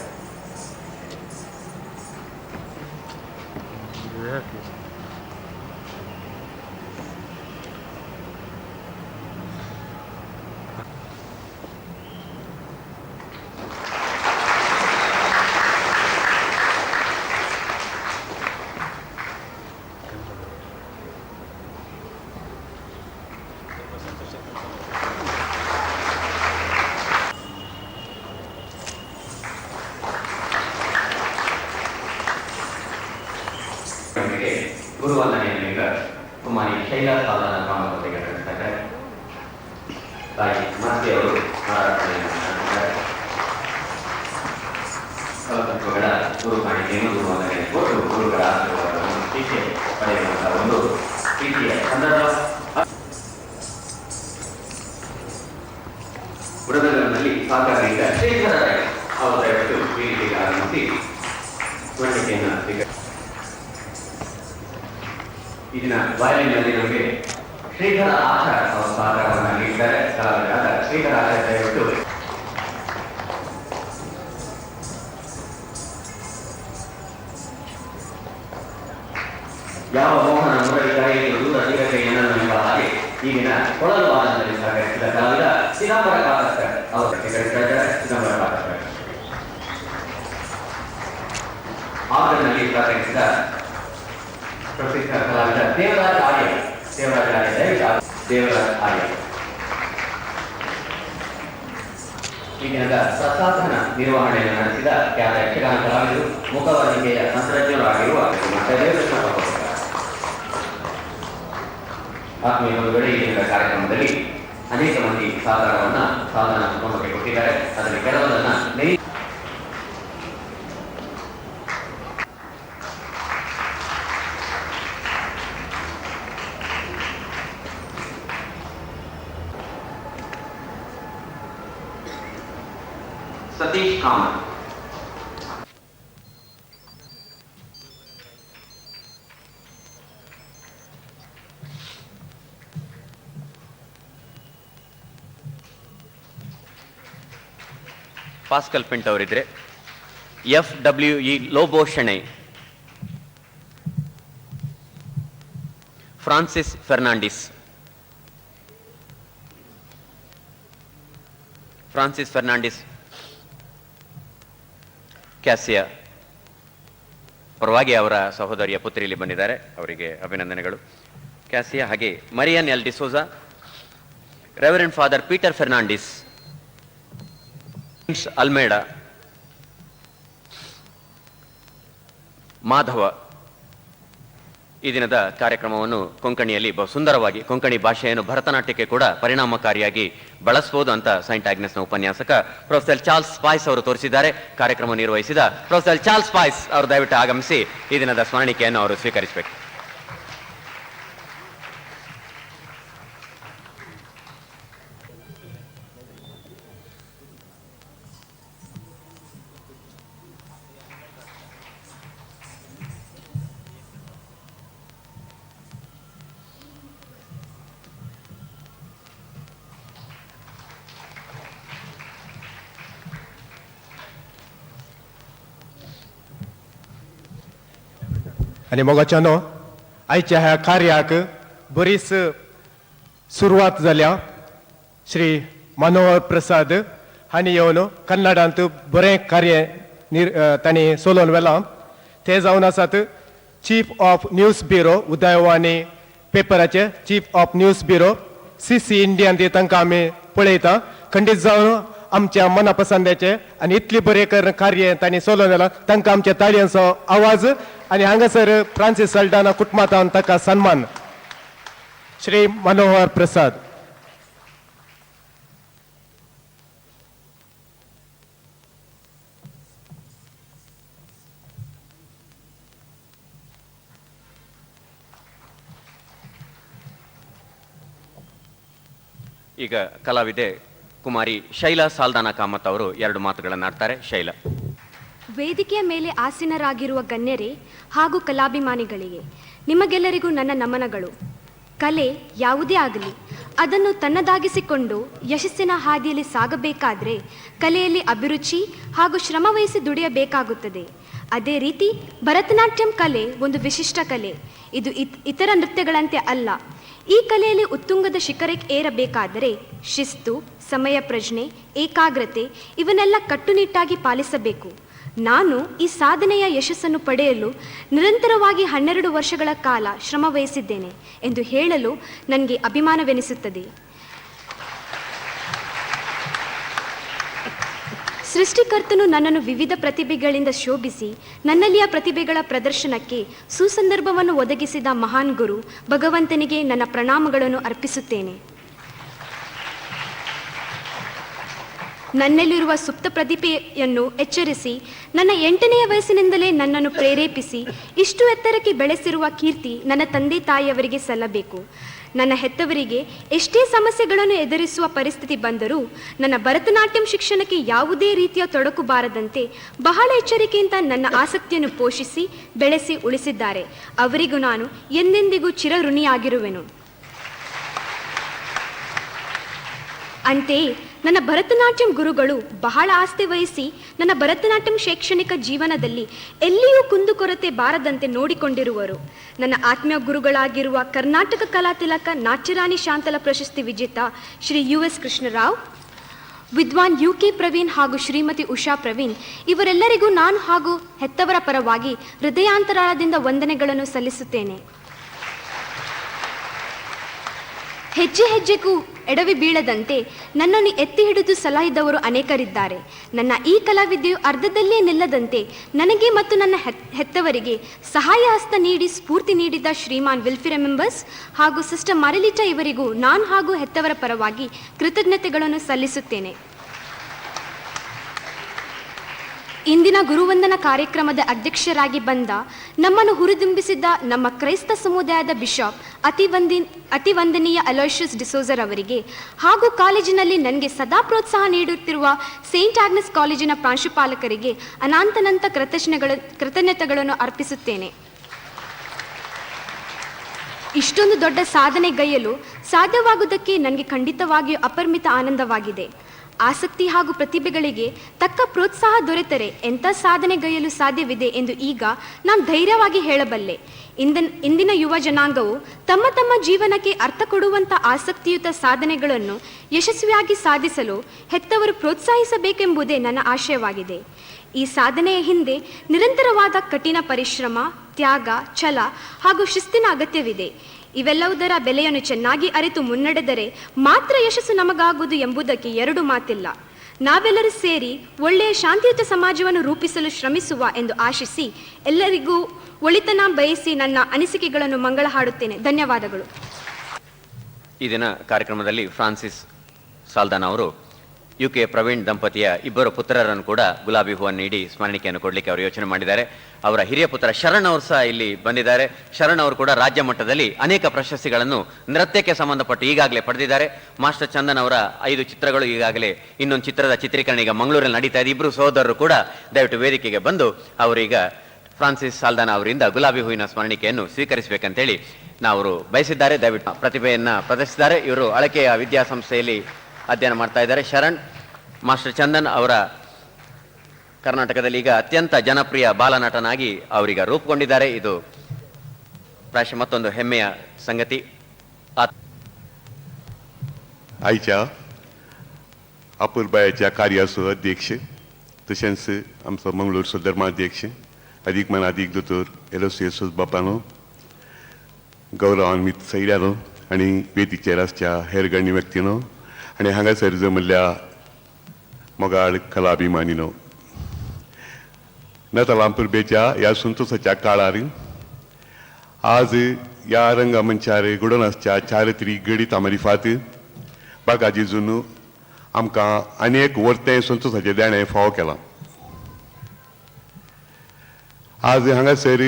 ಶೈಲಾ ಸಾಧನ ಕಾಮತ್ ಅವರಿಗೆ ನಡೆಸ್ತಾ ಇದ್ದಾರೆ. ತಾಯಿ ಮಾಸ್ತಿ ಅವರು ಮಾರಾಟಣೆಯನ್ನು ನಡೆಸಿದ್ದಾರೆ. ಕಲ್ಪಗಳ ಗುರು ಕಾಣಿಕೆಯನ್ನು ಗುರುವಂದನೆ ಕೊಟ್ಟು ಗುರುಗಳ ಆಶೀರ್ವಾದವನ್ನು ಶಿಕ್ಷೆ ಪಡೆಯುವಂತಹ ಒಂದು ರೀತಿಯ ಸಂದರ್ಭ. ಬುಡದಗಳಲ್ಲಿ ಸಹಕಾರಿಯಿಂದ ಶ್ರೀಧರ ಅವರ ದಯವಿಟ್ಟು ವೇದಿಕೆಗೆ ಆಗಮಿಸಿ ಸ್ಮರಣಿಕೆಯನ್ನು ಸ್ವೀಕರಿಸಿ. ಈಗಿನ ವಾಯಲಿನಲ್ಲಿ ನಮಗೆ ಶ್ರೀಧರ ಆಚಾರ್ಯ ಅವರ ಸಹಕಾರವನ್ನು ನೀಡಿದ್ದಾರೆ. ಕಲಾವಿದರಾದ ಶ್ರೀಧರ ಆಚಾರ್ಯ ದಯವಿಟ್ಟು ಯಾವ ಮೋಹನ ಮುರಳಿಕಾಯಿಗೆ ದೂರ ಸಿಗಕ್ಕೆ ಏನನ್ನೆಂಬ ಹಾಗೆ ಈಗಿನ ಕೊಳಲು ವಾದನದಲ್ಲಿ ಸಹಕರಿಸಿದ ಕಲಾವಿದ ಚಿದಂಬರ ಕಾಕಸ್ಕರ್ ಅವರು ಕಳಿಸಿದ್ದಾರೆ. ಚಿದಂಬರ ಕಾಕಸ್ಕರ್ ಆರ್ಗನಲ್ಲಿ ಸಹಕರಿಸಿದ ಪ್ರಸಿದ್ಧ ಕಲಾವಿದ ದೇವರಾಜ ಆರ್ಯ ದೇವರಾಜ ಆರ್ಯ ಈಗಿನ ಪ್ರಸಾಧನ ನಿರ್ವಹಣೆಯನ್ನು ನಡೆಸಿದ ಖ್ಯಾತ ಯಕ್ಷಗಾನ ಕಲಾವಿದರು ಮುಖವರ್ಣಿಕೆಯ ತಂತ್ರಜ್ಞರು ಆಗಿರುವ ದೇವಕೃಷ್ಣ ಆತ್ಮೀಯ ಬಂಧುಗಳೇ, ಈಗಿನ ಕಾರ್ಯಕ್ರಮದಲ್ಲಿ ಅನೇಕ ಮಂದಿ ಸಾಧನ ಕುಟುಂಬಕ್ಕೆ ಕೊಟ್ಟಿದ್ದಾರೆ. ಅದರಲ್ಲಿ ಕೆಲವರನ್ನ ಸತೀಶ್ ಕಾಮತ್, ಪಾಸ್ಕಲ್ ಪಿಂಟ್ ಅವರಿದ್ರೆ, FWE ಲೋಬೋಶಣೆ, ಫ್ರಾನ್ಸಿಸ್ ಫೆರ್ನಾಂಡಿಸ್, ಕ್ಯಾಸಿಯಾ ಪರವಾಗಿ ಅವರ ಸಹೋದರಿಯ ಪುತ್ರಿಯಲ್ಲಿ ಬಂದಿದ್ದಾರೆ, ಅವರಿಗೆ ಅಭಿನಂದನೆಗಳು. ಕ್ಯಾಸಿಯಾ ಹಾಗೆ Marian L D'Souza, reverend father Peter Fernandes, Almeida, Madhava. ಈ ದಿನದ ಕಾರ್ಯಕ್ರಮವನ್ನು ಕೊಂಕಣಿಯಲ್ಲಿ ಬಹು ಸುಂದರವಾಗಿ ಕೊಂಕಣಿ ಭಾಷೆಯನ್ನು ಭರತನಾಟ್ಯಕ್ಕೆ ಕೂಡ ಪರಿಣಾಮಕಾರಿಯಾಗಿ ಬಳಸಬಹುದು ಅಂತ ಸೈಂಟ್ ಆಗ್ನೆಸ್ನ ಉಪನ್ಯಾಸಕ ಪ್ರೊಫೆಸರ್ ಚಾರ್ಲ್ಸ್ ಸ್ಪೈಸ್ ಅವರು ತೋರಿಸಿದ್ದಾರೆ. ಕಾರ್ಯಕ್ರಮ ನಿರ್ವಹಿಸಿದ ಪ್ರೊಫೆಸರ್ ಚಾರ್ಲ್ಸ್ ಸ್ಪೈಸ್ ಅವರು ದಯವಿಟ್ಟು ಆಗಮಿಸಿ ಈ ದಿನದ ಸ್ಮರಣಿಕೆಯನ್ನು ಅವರು ಸ್ವೀಕರಿಸಬೇಕು. आणि मोगाच्यानो आयच्या ह्या कार्याक बरीच सुरवात जाल्या. श्री मनोहर प्रसाद हांणी येवन कन्नडांत बरें कार्य तांणी चलोवन व्हेलां. ते जावन आसात chief of news bureau, Udayavani पेपराचे chief of news bureau, CC इंडियान ते तांकां आमी पळयता. खंडीत जावन आमच्या मनापसंदाचे आनी इतली बरें कार्य तांणी चलोवन व्हेलां, तांकां आमच्या ताळयांचो आवाज. आणि हांगासर फ्रांसीस सल्डाना कुटुंबांतान ताका सन्मान. श्री मनोहर प्रसाद. ಈಗ ಕಲಾವಿದೆ ಕುಮಾರಿ ಶೈಲಾ ಸಾಲ್ದಾನ ಕಾಮತ್ ಅವರು ಎರಡು ಮಾತುಗಳನ್ನಾಡ್ತಾರೆ. ಶೈಲಾ. ವೇದಿಕೆಯ ಮೇಲೆ ಆಸೀನರಾಗಿರುವ ಗಣ್ಯರೇ ಹಾಗೂ ಕಲಾಭಿಮಾನಿಗಳಿಗೆ ನಿಮಗೆಲ್ಲರಿಗೂ ನನ್ನ ನಮನಗಳು. ಕಲೆ ಯಾವುದೇ ಆಗಲಿ ಅದನ್ನು ತನ್ನದಾಗಿಸಿಕೊಂಡು ಯಶಸ್ಸಿನ ಹಾದಿಯಲ್ಲಿ ಸಾಗಬೇಕಾದರೆ ಕಲೆಯಲ್ಲಿ ಅಭಿರುಚಿ ಹಾಗೂ ಶ್ರಮವಹಿಸಿ ದುಡಿಯಬೇಕಾಗುತ್ತದೆ. ಅದೇ ರೀತಿ ಭರತನಾಟ್ಯಂ ಕಲೆ ಒಂದು ವಿಶಿಷ್ಟ ಕಲೆ. ಇದು ಇತರ ನೃತ್ಯಗಳಂತೆ ಅಲ್ಲ. ಈ ಕಲೆಯಲ್ಲಿ ಉತ್ತುಂಗದ ಶಿಖರಕ್ಕೆ ಏರಬೇಕಾದರೆ ಶಿಸ್ತು, ಸಮಯ ಪ್ರಜ್ಞೆ, ಏಕಾಗ್ರತೆ ಇವನ್ನೆಲ್ಲ ಕಟ್ಟುನಿಟ್ಟಾಗಿ ಪಾಲಿಸಬೇಕು. ನಾನು ಈ ಸಾಧನೆಯ ಯಶಸ್ಸನ್ನು ಪಡೆಯಲು ನಿರಂತರವಾಗಿ 12 ವರ್ಷಗಳ ಕಾಲ ಶ್ರಮ ವಹಿಸಿದ್ದೇನೆ ಎಂದು ಹೇಳಲು ನನಗೆ ಅಭಿಮಾನವೆನಿಸುತ್ತದೆ. ಸೃಷ್ಟಿಕರ್ತನು ನನ್ನನ್ನು ವಿವಿಧ ಪ್ರತಿಭೆಗಳಿಂದ ಶೋಭಿಸಿ ನನ್ನಲ್ಲಿಯ ಪ್ರತಿಭೆಗಳ ಪ್ರದರ್ಶನಕ್ಕೆ ಸುಸಂದರ್ಭವನ್ನು ಒದಗಿಸಿದ ಮಹಾನ್ ಗುರು ಭಗವಂತನಿಗೆ ನನ್ನ ಪ್ರಣಾಮಗಳನ್ನು ಅರ್ಪಿಸುತ್ತೇನೆ. ನನ್ನಲ್ಲಿರುವ ಸುಪ್ತ ಪ್ರತಿಭೆಯನ್ನು ಎಚ್ಚರಿಸಿ ನನ್ನ 8ನೇ ವಯಸ್ಸಿನಿಂದಲೇ ನನ್ನನ್ನು ಪ್ರೇರೇಪಿಸಿ ಇಷ್ಟು ಎತ್ತರಕ್ಕೆ ಬೆಳೆಸಿರುವ ಕೀರ್ತಿ ನನ್ನ ತಂದೆ ತಾಯಿಯವರಿಗೆ ಸಲ್ಲಬೇಕು. ನನ್ನ ಹೆತ್ತವರಿಗೆ ಎಷ್ಟೇ ಸಮಸ್ಯೆಗಳನ್ನು ಎದುರಿಸುವ ಪರಿಸ್ಥಿತಿ ಬಂದರೂ ನನ್ನ ಭರತನಾಟ್ಯಂ ಶಿಕ್ಷಣಕ್ಕೆ ಯಾವುದೇ ರೀತಿಯ ತೊಡಕು ಬಾರದಂತೆ ಬಹಳ ಎಚ್ಚರಿಕೆಯಿಂದ ನನ್ನ ಆಸಕ್ತಿಯನ್ನು ಪೋಷಿಸಿ ಬೆಳೆಸಿ ಉಳಿಸಿದ್ದಾರೆ. ಅವರಿಗೂ ನಾನು ಎಂದೆಂದಿಗೂ ಚಿರಋಣಿಯಾಗಿರುವೆನು. ಅಂತೆಯೇ ನನ್ನ ಭರತನಾಟ್ಯಂ ಗುರುಗಳು ಬಹಳ ಆಸ್ಥೆ ವಹಿಸಿ ನನ್ನ ಭರತನಾಟ್ಯಂ ಶೈಕ್ಷಣಿಕ ಜೀವನದಲ್ಲಿ ಎಲ್ಲಿಯೂ ಕುಂದುಕೊರತೆ ಬಾರದಂತೆ ನೋಡಿಕೊಂಡಿರುವರು. ನನ್ನ ಆತ್ಮೀಯ ಗುರುಗಳಾಗಿರುವ ಕರ್ನಾಟಕ ಕಲಾ ತಿಲಕ ನಾಟ್ಯರಾಣಿ ಶಾಂತಲ ಪ್ರಶಸ್ತಿ ವಿಜೇತ ಶ್ರೀ US ಕೃಷ್ಣರಾವ್, ವಿದ್ವಾನ್ UK ಪ್ರವೀಣ್ ಹಾಗೂ ಶ್ರೀಮತಿ ಉಷಾ ಪ್ರವೀಣ್ ಇವರೆಲ್ಲರಿಗೂ ನಾನು ಹಾಗೂ ಹೆತ್ತವರ ಪರವಾಗಿ ಹೃದಯಾಂತರಾಳದಿಂದ ವಂದನೆಗಳನ್ನು ಸಲ್ಲಿಸುತ್ತೇನೆ. ಹೆಜ್ಜೆ ಹೆಜ್ಜೆಗೂ ಎಡವಿ ಬೀಳದಂತೆ ನನ್ನನ್ನು ಎತ್ತಿ ಹಿಡಿದು ಸಲಹಿದವರು ಅನೇಕರಿದ್ದಾರೆ. ನನ್ನ ಈ ಕಲಾವಿದೆಯು ಅರ್ಧದಲ್ಲೇ ನಿಲ್ಲದಂತೆ ನನಗೆ ಮತ್ತು ನನ್ನ ಹೆತ್ತವರಿಗೆ ಸಹಾಯ ಹಸ್ತ ನೀಡಿ ಸ್ಫೂರ್ತಿ ನೀಡಿದ ಶ್ರೀಮಾನ್ ವಿಲ್ಫಿ ರೆಬಿಂಬಸ್ ಹಾಗೂ ಸಿಸ್ಟರ್ ಮರಿಲಿಟಾ ಇವರಿಗೂ ನಾನು ಹಾಗೂ ಹೆತ್ತವರ ಪರವಾಗಿ ಕೃತಜ್ಞತೆಗಳನ್ನು ಸಲ್ಲಿಸುತ್ತೇನೆ. ಇಂದಿನ ಗುರುವಂದನಾ ಕಾರ್ಯಕ್ರಮದ ಅಧ್ಯಕ್ಷರಾಗಿ ಬಂದ ನಮ್ಮನ್ನು ಹುರಿದುಂಬಿಸಿದ್ದ ನಮ್ಮ ಕ್ರೈಸ್ತ ಸಮುದಾಯದ ಬಿಷಪ್ ಅತಿವಂದನೀಯ ಅಲೋಷಿಯಸ್ ಡಿಸೋಜರ್ ಅವರಿಗೆ ಹಾಗೂ ಕಾಲೇಜಿನಲ್ಲಿ ನನಗೆ ಸದಾ ಪ್ರೋತ್ಸಾಹ ನೀಡುತ್ತಿರುವ ಸೇಂಟ್ ಆಗ್ನೆಸ್ ಕಾಲೇಜಿನ ಪ್ರಾಂಶುಪಾಲಕರಿಗೆ ಅನಂತ ಕೃತಜ್ಞತೆಗಳನ್ನು ಅರ್ಪಿಸುತ್ತೇನೆ. ಇಷ್ಟೊಂದು ದೊಡ್ಡ ಸಾಧನೆಗೈಯಲು ಸಾಧ್ಯವಾಗುವುದಕ್ಕೆ ನನಗೆ ಖಂಡಿತವಾಗಿಯೂ ಅಪರಿಮಿತ ಆನಂದವಾಗಿದೆ. ಆಸಕ್ತಿ ಹಾಗೂ ಪ್ರತಿಭೆಗಳಿಗೆ ತಕ್ಕ ಪ್ರೋತ್ಸಾಹ ದೊರೆತರೆ ಎಂಥ ಸಾಧನೆಗೈಯಲು ಸಾಧ್ಯವಿದೆ ಎಂದು ಈಗ ನಾನು ಧೈರ್ಯವಾಗಿ ಹೇಳಬಲ್ಲೆ. ಇಂದಿನ ಯುವ ಜನಾಂಗವು ತಮ್ಮ ತಮ್ಮ ಜೀವನಕ್ಕೆ ಅರ್ಥ ಕೊಡುವಂಥ ಆಸಕ್ತಿಯುತ ಸಾಧನೆಗಳನ್ನು ಯಶಸ್ವಿಯಾಗಿ ಸಾಧಿಸಲು ಹೆತ್ತವರು ಪ್ರೋತ್ಸಾಹಿಸಬೇಕೆಂಬುದೇ ನನ್ನ ಆಶಯವಾಗಿದೆ. ಈ ಸಾಧನೆಯ ಹಿಂದೆ ನಿರಂತರವಾದ ಕಠಿಣ ಪರಿಶ್ರಮ, ತ್ಯಾಗ, ಛಲ ಹಾಗೂ ಶಿಸ್ತಿನ ಅಗತ್ಯವಿದೆ. ಇವೆಲ್ಲವುದರ ಬೆಲೆಯನ್ನು ಚೆನ್ನಾಗಿ ಅರಿತು ಮುನ್ನಡೆದರೆ ಮಾತ್ರ ಯಶಸ್ಸು ನಮಗಾಗುವುದು ಎಂಬುದಕ್ಕೆ ಎರಡು ಮಾತಿಲ್ಲ. ನಾವೆಲ್ಲರೂ ಸೇರಿ ಒಳ್ಳೆಯ ಶಾಂತಿಯುತ ಸಮಾಜವನ್ನು ರೂಪಿಸಲು ಶ್ರಮಿಸುವ ಎಂದು ಆಶಿಸಿ ಎಲ್ಲರಿಗೂ ಒಳಿತನ ಬಯಸಿ ನನ್ನ ಅನಿಸಿಕೆಗಳನ್ನು ಮಂಗಳ ಹಾಡುತ್ತೇನೆ. ಧನ್ಯವಾದಗಳು. ಈ ದಿನ ಕಾರ್ಯಕ್ರಮದಲ್ಲಿ ಫ್ರಾನ್ಸಿಸ್ ಸಾಲ್ದಾನ್ ಅವರು UK ಪ್ರವೀಣ್ ದಂಪತಿಯ ಇಬ್ಬರು ಪುತ್ರರನ್ನು ಕೂಡ ಗುಲಾಬಿ ಹೂವನ್ನು ನೀಡಿ ಸ್ಮರಣಿಕೆಯನ್ನು ಕೊಡಲಿಕ್ಕೆ ಅವರು ಯೋಚನೆ ಮಾಡಿದ್ದಾರೆ. ಅವರ ಹಿರಿಯ ಪುತ್ರ ಶರಣ್ ಅವರು ಸಹ ಇಲ್ಲಿ ಬಂದಿದ್ದಾರೆ. ಶರಣ್ ಅವರು ಕೂಡ ರಾಜ್ಯ ಮಟ್ಟದಲ್ಲಿ ಅನೇಕ ಪ್ರಶಸ್ತಿಗಳನ್ನು ನೃತ್ಯಕ್ಕೆ ಸಂಬಂಧಪಟ್ಟು ಈಗಾಗಲೇ ಪಡೆದಿದ್ದಾರೆ. ಮಾಸ್ಟರ್ ಚಂದನ್ ಅವರ 5 ಚಿತ್ರಗಳು ಈಗಾಗಲೇ, ಇನ್ನೊಂದು ಚಿತ್ರದ ಚಿತ್ರೀಕರಣ ಈಗ ಮಂಗಳೂರಲ್ಲಿ ನಡೀತಾ ಇದೆ. ಇಬ್ಬರು ಸಹೋದರರು ಕೂಡ ದಯವಿಟ್ಟು ವೇದಿಕೆಗೆ ಬಂದು ಅವರೀಗ ಫ್ರಾನ್ಸಿಸ್ ಸಾಲ್ದಾನ್ ಅವರಿಂದ ಗುಲಾಬಿ ಹೂವಿನ ಸ್ಮರಣಿಕೆಯನ್ನು ಸ್ವೀಕರಿಸಬೇಕಂತೇಳಿ ಅವರು ಬಯಸಿದ್ದಾರೆ. ದಯವಿಟ್ಟು ಪ್ರತಿಭೆಯನ್ನು ಪ್ರದರ್ಶಿಸಿದ್ದಾರೆ. ಇವರು ಅಳಕೆಯ ವಿದ್ಯಾಸಂಸ್ಥೆಯಲ್ಲಿ ಅಧ್ಯಯನ ಮಾಡ್ತಾ ಇದ್ದಾರೆ. ಶರಣ್ ಮಾಸ್ಟರ್ ಚಂದನ್ ಅವರ ಕರ್ನಾಟಕದಲ್ಲಿ ಈಗ ಅತ್ಯಂತ ಜನಪ್ರಿಯ ಬಾಲನಟನಾಗಿ ಅವರೀಗ ರೂಪುಗೊಂಡಿದ್ದಾರೆ. ಇದು ಪ್ರಾಯಶಃ ಮತ್ತೊಂದು ಹೆಮ್ಮೆಯ ಸಂಗತಿ. आयच्या अपूर्बायाच्या कार्याचो अध्यक्ष तशेंच आमचो मंगळूरचो धर्माध्यक्ष अधिक मनाधिक दोतोर एलोसियस बापानो, गौरवान्वित सैऱ्यानो आनी वेदिचेर आसच्या हेर गण्य व्यक्तीनो आनी हांगासर जमल्ल्या मोगाळ कलाभिमानीनो, नतलांपुर्बेच्या ह्या संतोशाच्या काळार आज ह्या रंगमंचार घडोवन आसच्या चारित्री गडीत आमरिफात बागाजीजून आमकां अनेक वर्तें संतोशाचें देणें फावो केलां. आज हांगासर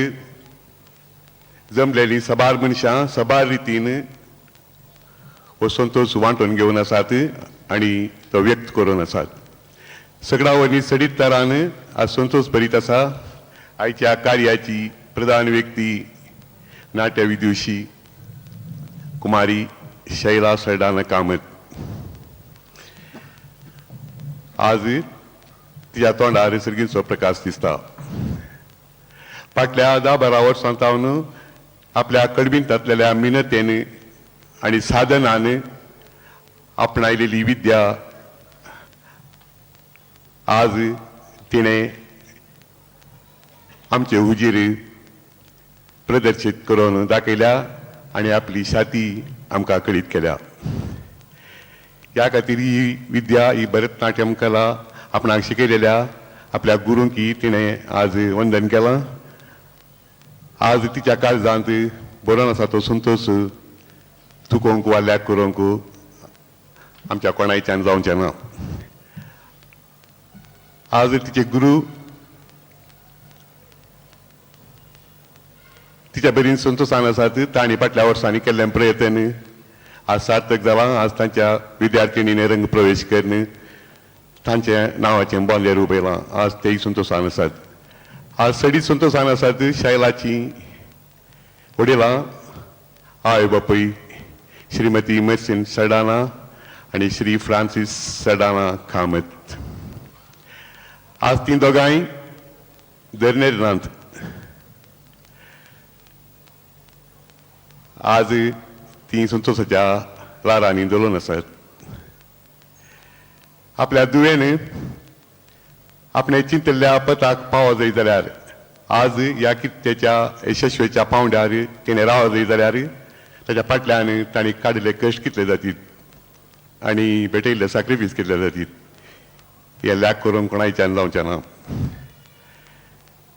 जमलेलीं सबार मनशां सबार रितीन हो संतोश वांटून घेवन आसात आनी तो व्यक्त करून आसात. सगळा वनी सडीत तरान आज संतोष भरीत आसा. आयच्या कार्याची प्रधान व्यक्ती नाट्य विदुषी कुमारी शैला सरदान कामत. आज तिच्या तोंडार सर्गीचो प्रकाश दिसता. फाटल्या 10-12 वर्सां सावन आपल्या कडबिंतांतलेल्या मिनतेन आनी साधनान आपणायलेली विद्या आज तिणें आमचे हुजीर प्रदर्शीत करून दाखयल्या आनी आपली छाती आमकां कळीत केल्या. ह्या खातीर ही विद्या, ही भरतनाट्यम कला आपणाक शिकयलेल्या आपल्या गुरूंकी तिणे आज वंदन केलां. आज तिच्या काळजांत बरोवन आसा तो संतोष चुकोवंक वा लॅक करूंक आमच्या कोणाच्यान जावचें ना. आज तिचे गुरू तिच्या बरीन संतोशान आसात. तांणी फाटल्या वर्सांनी केल्लें प्रयत्न आज सार्थक जालां. आज तांच्या विद्यार्थिनीने रंग प्रवेश करून तांच्या नांवाचें बोंदेर उबयलां. आज तेय संतोशान आसात. आज सडी संतोशान आसात शैलाची वडिलां आवय बापूय श्रीमती मर्सिन सडाना आनी श्री फ्रांसीस सडाना कामत. आज तीं दोगांय दर्नेरांत. आज तीं संतोशाच्या लारांनी दलोवन आसात. आपल्या दुवेन आपणे चिंतल्ल्या पथाक पावो जाय जाल्यार आज ह्या कित्याच्या यशस्वेच्या पावंड्यार तिणें रावो जाय जाल्यार ताच्या फाटल्यान तांणी काडिल्ले कश्ट कितले जातीत आनी भेटयल्ले सॅक्रिफीस कितले जातीत हे लॅक करूंक कोणाच्यान जावचें ना.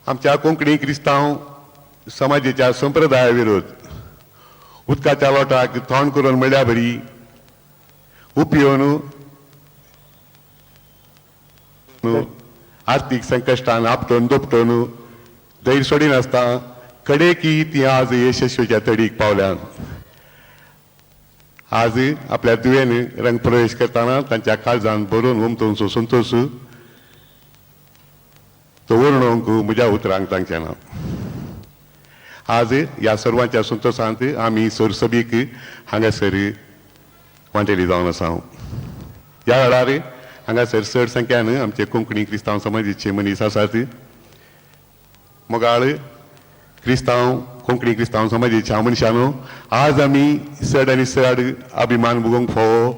आमच्या कोंकणी क्रिस्तांव समाजाच्या संप्रदाया विरोध उदकाच्या लोटाक तोंड करून म्हणल्या बरी उपयोन आर्थीक संकश्टान आपटून दोपटून धैर्य सोडिनासता कडेकी ती आज यशस्वीच्या तडीक पावल्यान. आज आपल्या दुवेन रंग प्रवेश करताना तांच्या काळजान बरोवन उमटोवचो संतोश तो वर्णोवंक म्हज्या उतरांक सांगचें ना. आज ह्या सर्वांच्या संतोशांत आमी सरसबीक हांगासर वांटेली जावन आसा. ह्या वेळार हांगासर चड संख्यान आमचे कोंकणी क्रिस्तांव समाजाचे मनीस आसात. मोगाळ क्रिस्तांव कोंकणी क्रिस्तांव समाजाच्या मनशांनो आज आमी चड आनी चड अभिमान भोगोवंक फोव.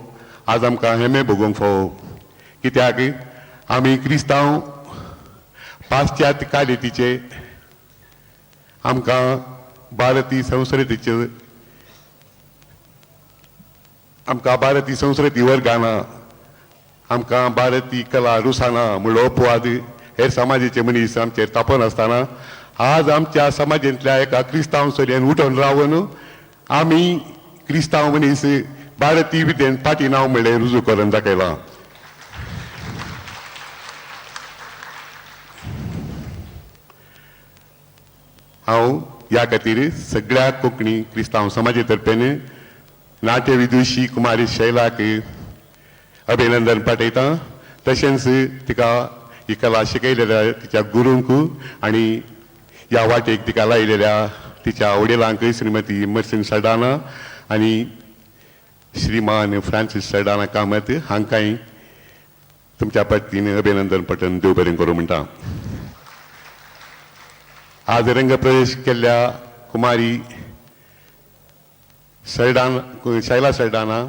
आज आमकां हेमे भोगोवंक फोव. कित्याक आमी क्रिस्तांव पाश्चात्य कायदेतीचे आमकां भारतीय संस्कृतीचे आमकां भारतीय संस्कृती वर्गाना आमकां भारतीय कला रुसाना म्हणलो अपवाद हेर समाजाचे मनीस आमचेर तापोवन आसतना आज आमच्या समाजांतल्या एका क्रिस्तांव चलयेन उठोवन रावन आमी क्रिस्तांव मनीस भारतीय विद्येन फाटी नांव म्हणलें रुजू करून दाखयलां. हांव ह्या खातीर सगळ्या कोंकणी क्रिस्तांव समाजा तर्फेन नाट्य विदुशी कुमारी शैलाक अभिनंदन पाठयतां. तशेंच तिका ही कला शिकयलेल्या तिच्या गुरूंक आनी ह्या वाटेक तिका लायलेल्या तिच्या वडिलांक श्रीमती मर्सिन सडाना आनी श्रीमान फ्रांसीस सडाना कामत हांकांय तुमच्या पत्नीन अभिनंदन पठण देव बरें करूं म्हणटा. आज रंगप्रवेश केल्ल्या कुमारी शैला सडाना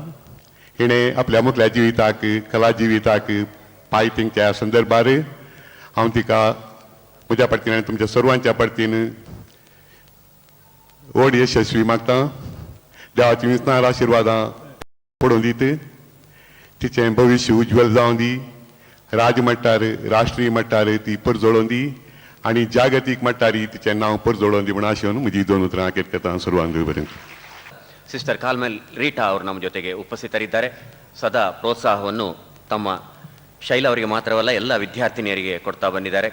हिणें आपल्या मुखल्या जिविताक कला जिविताक पांय तेंच्या संदर्भार हांव तिका म्हज्या परतीन आनी तुमच्या सर्वांच्या परतीन व्हड यशस्वी मागतां. देवाची विस्तार आशिर्वादां पडूं दीत. तिचें भविश्य उज्वल जावं दी. राजमट्टार राष्ट्रीय मट्टार ती परजोळोवन दी आनी जागतीक मट्टार तिचें नांव परजोळोवन दी म्हण आशेवन म्हजी दोन उतरां आखेर करतां. सर्वांक बरें. ಸಿಸ್ಟರ್ ಕಾಲ್ಮೆಲ್ ರೀಟಾ ಅವರು ನಮ್ಮ ಜೊತೆಗೆ ಉಪಸ್ಥಿತರಿದ್ದಾರೆ. ಸದಾ ಪ್ರೋತ್ಸಾಹವನ್ನು ತಮ್ಮ ಶೈಲಾ ಅವರಿಗೆ ಮಾತ್ರವಲ್ಲ ಎಲ್ಲ ವಿದ್ಯಾರ್ಥಿನಿಯರಿಗೆ ಕೊಡ್ತಾ ಬಂದಿದ್ದಾರೆ.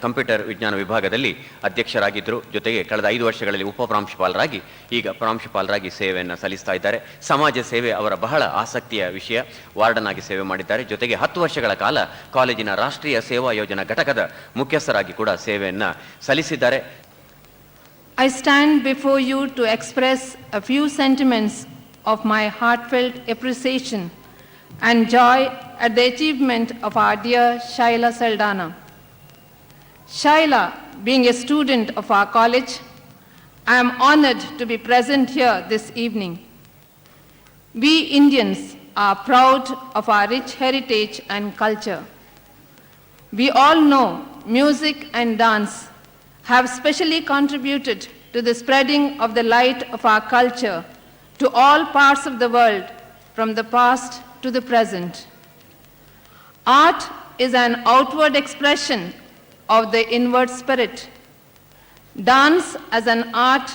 ಕಂಪ್ಯೂಟರ್ ವಿಜ್ಞಾನ ವಿಭಾಗದಲ್ಲಿ ಅಧ್ಯಕ್ಷರಾಗಿದ್ದರು. ಜೊತೆಗೆ ಕಳೆದ 5 ವರ್ಷಗಳಲ್ಲಿ ಉಪಪ್ರಾಂಶುಪಾಲರಾಗಿ ಈಗ ಪ್ರಾಂಶುಪಾಲರಾಗಿ ಸೇವೆಯನ್ನು ಸಲ್ಲಿಸ್ತಾ ಇದ್ದಾರೆ. ಸಮಾಜ ಸೇವೆ ಅವರ ಬಹಳ ಆಸಕ್ತಿಯ ವಿಷಯ. ವಾರ್ಡನ್ ಆಗಿ ಸೇವೆ ಮಾಡಿದ್ದಾರೆ. ಜೊತೆಗೆ 10 ವರ್ಷಗಳ ಕಾಲ ಕಾಲೇಜಿನ ರಾಷ್ಟ್ರೀಯ ಸೇವಾ ಯೋಜನಾ ಘಟಕದ ಮುಖ್ಯಸ್ಥರಾಗಿ ಕೂಡ ಸೇವೆಯನ್ನು ಸಲ್ಲಿಸಿದ್ದಾರೆ. I stand before you to express a few sentiments of my heartfelt appreciation and joy at the achievement of our dear Shaila Saldana. Shaila, being a student of our college, I am honored to be present here this evening. We Indians are proud of our rich heritage and culture. We all know music and dance have specially contributed to the spreading of the light of our culture to all parts of the world, from the past to the present. Art is an outward expression of the inward spirit. Dance as an art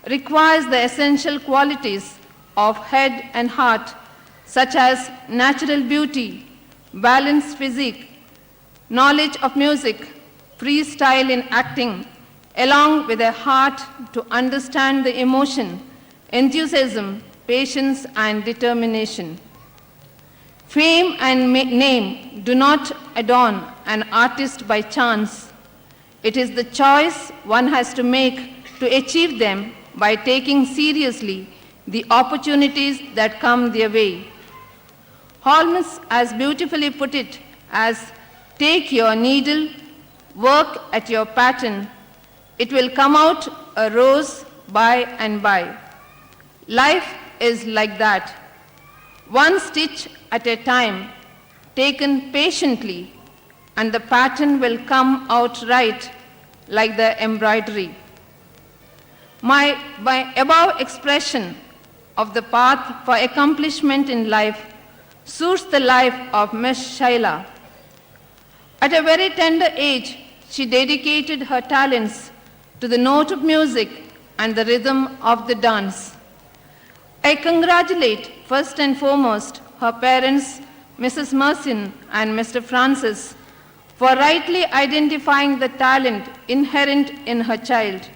requires the essential qualities of head and heart, such as natural beauty, balanced physique, knowledge of music, freestyle in acting, along with a heart to understand the emotion, enthusiasm, patience, and determination. Fame and name do not adorn an artist by chance. It is the choice one has to make to achieve them by taking seriously the opportunities that come their way. Holmes has beautifully put it as, take your needle, work at your pattern, it will come out a rose by and by. Life is like that. One stitch at a time, taken patiently, and the pattern will come out right like the embroidery. My above expression of the path for accomplishment in life suits the life of Miss Shaila. At a very tender age, she dedicated her talents to the note of music and the rhythm of the dance. I congratulate first and foremost her parents, Mrs. Mersin and Mr. Francis, for rightly identifying the talent inherent in her child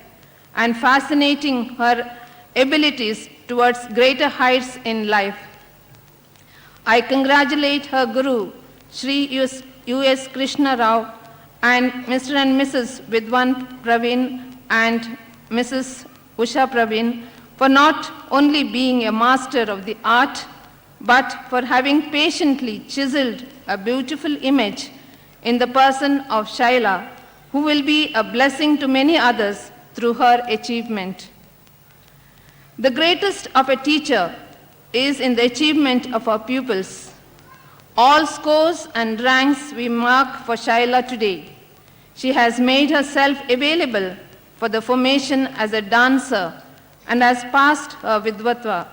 and fascinating her abilities towards greater heights in life. I congratulate her guru, Sri U.S. Krishna Rao, and Mr. and Mrs. Vidwan Praveen and Mrs. Usha Praveen for not only being a master of the art, but for having patiently chiseled a beautiful image in the person of Shaila, who will be a blessing to many others through her achievement. The greatest of a teacher is in the achievement of our pupils. All scores and ranks we mark for Shaila today. She has made herself available for the formation as a dancer and has passed her vidvatva.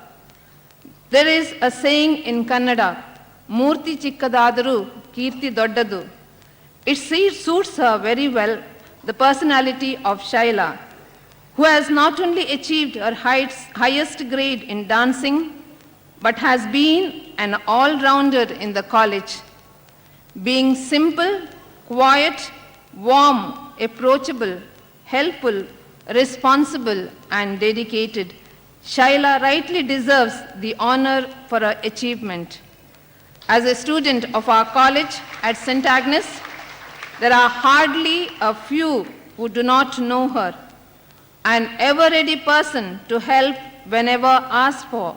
There is a saying in Kannada, Murti chikkadadaru, Kirti doddadu. It suits her very well, the personality of Shaila, who has not only achieved her highest grade in dancing, but has been an all-rounder in the college. Being simple, quiet, warm, approachable, helpful, responsible, and dedicated, Shaila rightly deserves the honor for her achievement. As a student of our college at St. Agnes, there are hardly a few who do not know her. An ever-ready person to help whenever asked for,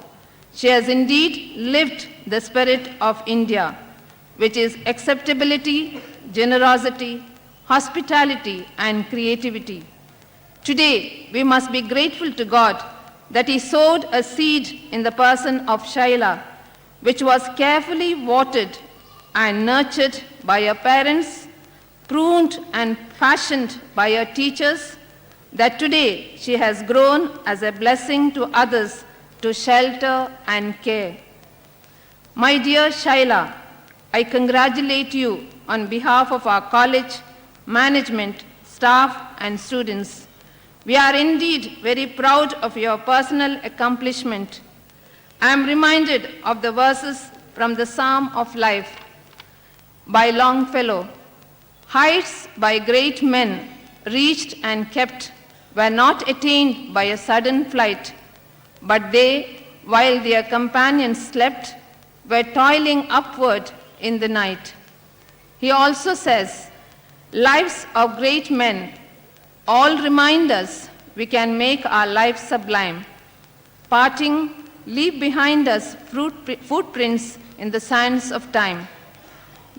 she has indeed lived the spirit of India, which is acceptability, generosity, hospitality, and creativity. Today, we must be grateful to God that He sowed a seed in the person of Shaila, which was carefully watered and nurtured by her parents, pruned and fashioned by her teachers, that today she has grown as a blessing to others to shelter and care. My dear Shaila, I congratulate you on behalf of our college, management, staff, and students. We are indeed very proud of your personal accomplishment. I am reminded of the verses from the Psalm of Life by Longfellow. Heights by great men reached and kept were not attained by a sudden flight, but they, while their companions slept, were toiling upward in the night. He also says, lives of great men all remind us we can make our lives sublime. Parting, leave behind us footprints in the sands of time.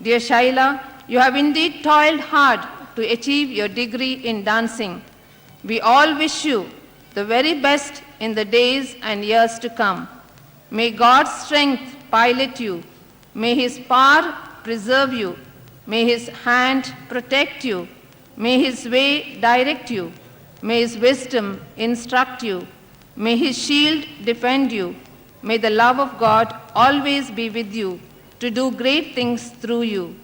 Dear Shaila, you have indeed toiled hard to achieve your degree in dancing. We all wish you the very best in the days and years to come. May God's strength pilot you. May His power preserve you. May His hand protect you. May His way direct you. May His wisdom instruct you. May His shield defend you. May the love of God always be with you to do great things through you.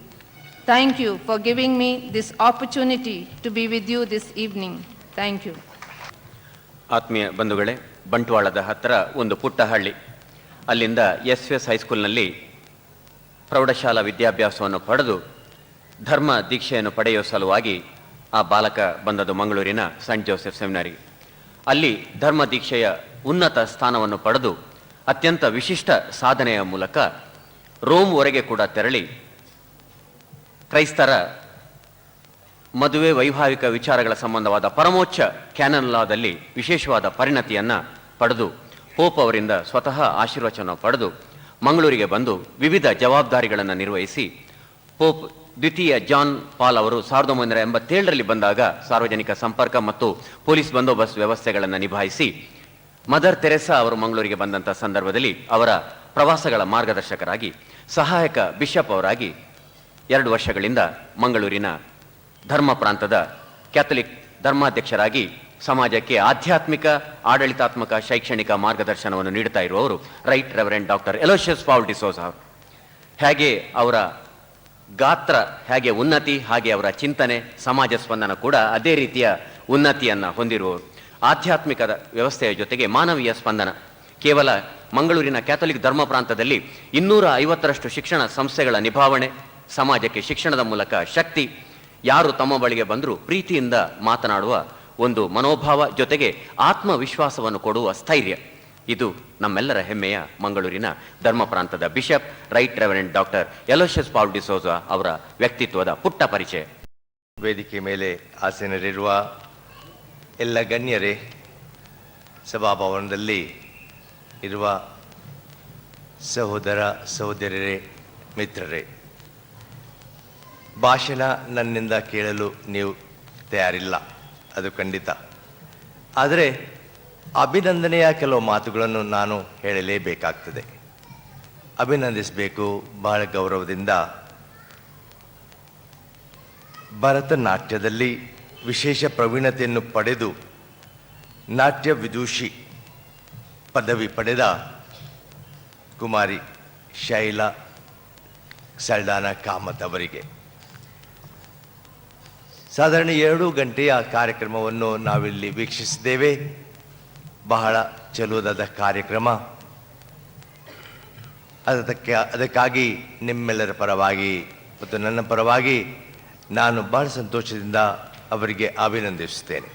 Thank you for giving me this opportunity to be with you this evening. Thank you. ಆತ್ಮೀಯ ಬಂಧುಗಳೇ, ಬಂಟ್ವಾಳದ ಹತ್ತಿರ ಒಂದು ಪುಟ್ಟ ಹಳ್ಳಿ. ಅಲ್ಲಿಂದ S ಹೈಸ್ಕೂಲ್ನಲ್ಲಿ ಪ್ರೌಢಶಾಲಾ ವಿದ್ಯಾಭ್ಯಾಸವನ್ನು ಪಡೆದು ಧರ್ಮ ದೀಕ್ಷೆಯನ್ನು ಪಡೆಯುವ ಸಲುವಾಗಿ ಆ ಬಾಲಕ ಬಂದದ್ದು ಮಂಗಳೂರಿನ ಸೆಂಟ್ ಜೋಸೆಫ್ ಸೆಮಿನರಿ. ಅಲ್ಲಿ ಧರ್ಮ ದೀಕ್ಷೆಯ ಉನ್ನತ ಸ್ಥಾನವನ್ನು ಪಡೆದು ಅತ್ಯಂತ ವಿಶಿಷ್ಟ ಸಾಧನೆಯ ಮೂಲಕ ರೋಮ್ವರೆಗೆ ಕೂಡ ತೆರಳಿ ಕ್ರೈಸ್ತರ ಮದುವೆ ವೈವಾಹಿಕ ವಿಚಾರಗಳ ಸಂಬಂಧವಾದ ಪರಮೋಚ್ಚ ಕ್ಯಾನನ್ ಲಾದಲ್ಲಿ ವಿಶೇಷವಾದ ಪರಿಣತಿಯನ್ನು ಪಡೆದು ಪೋಪ್ ಅವರಿಂದ ಸ್ವತಃ ಆಶೀರ್ವಚನ ಪಡೆದು ಮಂಗಳೂರಿಗೆ ಬಂದು ವಿವಿಧ ಜವಾಬ್ದಾರಿಗಳನ್ನು ನಿರ್ವಹಿಸಿ ಪೋಪ್ ದ್ವಿತೀಯ ಜಾನ್ ಪಾಲ್ ಅವರು 1987ರಲ್ಲಿ ಬಂದಾಗ ಸಾರ್ವಜನಿಕ ಸಂಪರ್ಕ ಮತ್ತು ಪೊಲೀಸ್ ಬಂದೋಬಸ್ತ್ ವ್ಯವಸ್ಥೆಗಳನ್ನು ನಿಭಾಯಿಸಿ ಮದರ್ ತೆರೆಸಾ ಅವರು ಮಂಗಳೂರಿಗೆ ಬಂದಂಥ ಸಂದರ್ಭದಲ್ಲಿ ಅವರ ಪ್ರವಾಸಗಳ ಮಾರ್ಗದರ್ಶಕರಾಗಿ ಸಹಾಯಕ ಬಿಷಪ್ ಅವರಾಗಿ 2 ವರ್ಷಗಳಿಂದ ಮಂಗಳೂರಿನ ಧರ್ಮ ಪ್ರಾಂತದ ಕ್ಯಾಥಲಿಕ್ ಧರ್ಮಾಧ್ಯಕ್ಷರಾಗಿ ಸಮಾಜಕ್ಕೆ ಆಧ್ಯಾತ್ಮಿಕ ಆಡಳಿತಾತ್ಮಕ ಶೈಕ್ಷಣಿಕ ಮಾರ್ಗದರ್ಶನವನ್ನು ನೀಡುತ್ತಾ ಇರುವವರು right reverend doctor Aloysius Paul D'Souza ಅವರು. ಹೇಗೆ ಅವರ ಗಾತ್ರ ಹೇಗೆ ಉನ್ನತಿ, ಹಾಗೆ ಅವರ ಚಿಂತನೆ ಸಮಾಜ ಸ್ಪಂದನ ಕೂಡ ಅದೇ ರೀತಿಯ ಉನ್ನತಿಯನ್ನು ಹೊಂದಿರುವವರು. ಆಧ್ಯಾತ್ಮಿಕದ ವ್ಯವಸ್ಥೆಯ ಜೊತೆಗೆ ಮಾನವೀಯ ಸ್ಪಂದನ. ಕೇವಲ ಮಂಗಳೂರಿನ ಕ್ಯಾಥಲಿಕ್ ಧರ್ಮ ಪ್ರಾಂತದಲ್ಲಿ 250ರಷ್ಟು ಶಿಕ್ಷಣ ಸಂಸ್ಥೆಗಳ ನಿಭಾವಣೆ, ಸಮಾಜಕ್ಕೆ ಶಿಕ್ಷಣದ ಮೂಲಕ ಶಕ್ತಿ, ಯಾರು ತಮ್ಮ ಬಳಿಗೆ ಬಂದರೂ ಪ್ರೀತಿಯಿಂದ ಮಾತನಾಡುವ ಒಂದು ಮನೋಭಾವ, ಜೊತೆಗೆ ಆತ್ಮವಿಶ್ವಾಸವನ್ನು ಕೊಡುವ ಸ್ಥೈರ್ಯ. ಇದು ನಮ್ಮೆಲ್ಲರ ಹೆಮ್ಮೆಯ ಮಂಗಳೂರಿನ ಧರ್ಮ ಪ್ರಾಂತದ bishop right reverend doctor Aloysius Paul D'Souza ಅವರ ವ್ಯಕ್ತಿತ್ವದ ಪುಟ್ಟ ಪರಿಚಯ. ವೇದಿಕೆ ಮೇಲೆ ಆಸೀನರಿರುವ ಎಲ್ಲ ಗಣ್ಯರೇ, ಸಭಾಭವನದಲ್ಲಿ ಇರುವ ಸಹೋದರ ಸಹೋದರರೇ, ಮಿತ್ರರೇ, ಭಾಷಣ ನನ್ನಿಂದ ಕೇಳಲು ನೀವು ತಯಾರಿಲ್ಲ, ಅದು ಖಂಡಿತ. ಆದರೆ ಅಭಿನಂದನೆಯ ಕೆಲವು ಮಾತುಗಳನ್ನು ನಾನು ಹೇಳಲೇಬೇಕಾಗ್ತದೆ. ಅಭಿನಂದಿಸಬೇಕು ಬಹಳ ಗೌರವದಿಂದ. ಭರತನಾಟ್ಯದಲ್ಲಿ ವಿಶೇಷ ಪ್ರವೀಣತೆಯನ್ನು ಪಡೆದು ನಾಟ್ಯ ವಿದೂಷಿ ಪದವಿ ಪಡೆದ ಕುಮಾರಿ ಶೈಲಾ ಸಲ್ಡಾನಾ ಕಾಮತ್ ಅವರಿಗೆ ಸಾಧಾರಣ 2 ಗಂಟೆಯ ಕಾರ್ಯಕ್ರಮವನ್ನು ನಾವಿಲ್ಲಿ ವೀಕ್ಷಿಸಿದ್ದೇವೆ. ಬಹಳ ಚಲೋದಾದ ಕಾರ್ಯಕ್ರಮ. ಅದಕ್ಕಾಗಿ ನಿಮ್ಮೆಲ್ಲರ ಪರವಾಗಿ ಮತ್ತು ನನ್ನ ಪರವಾಗಿ ನಾನು ಬಹಳ ಸಂತೋಷದಿಂದ ಅವರಿಗೆ ಅಭಿನಂದಿಸುತ್ತೇನೆ.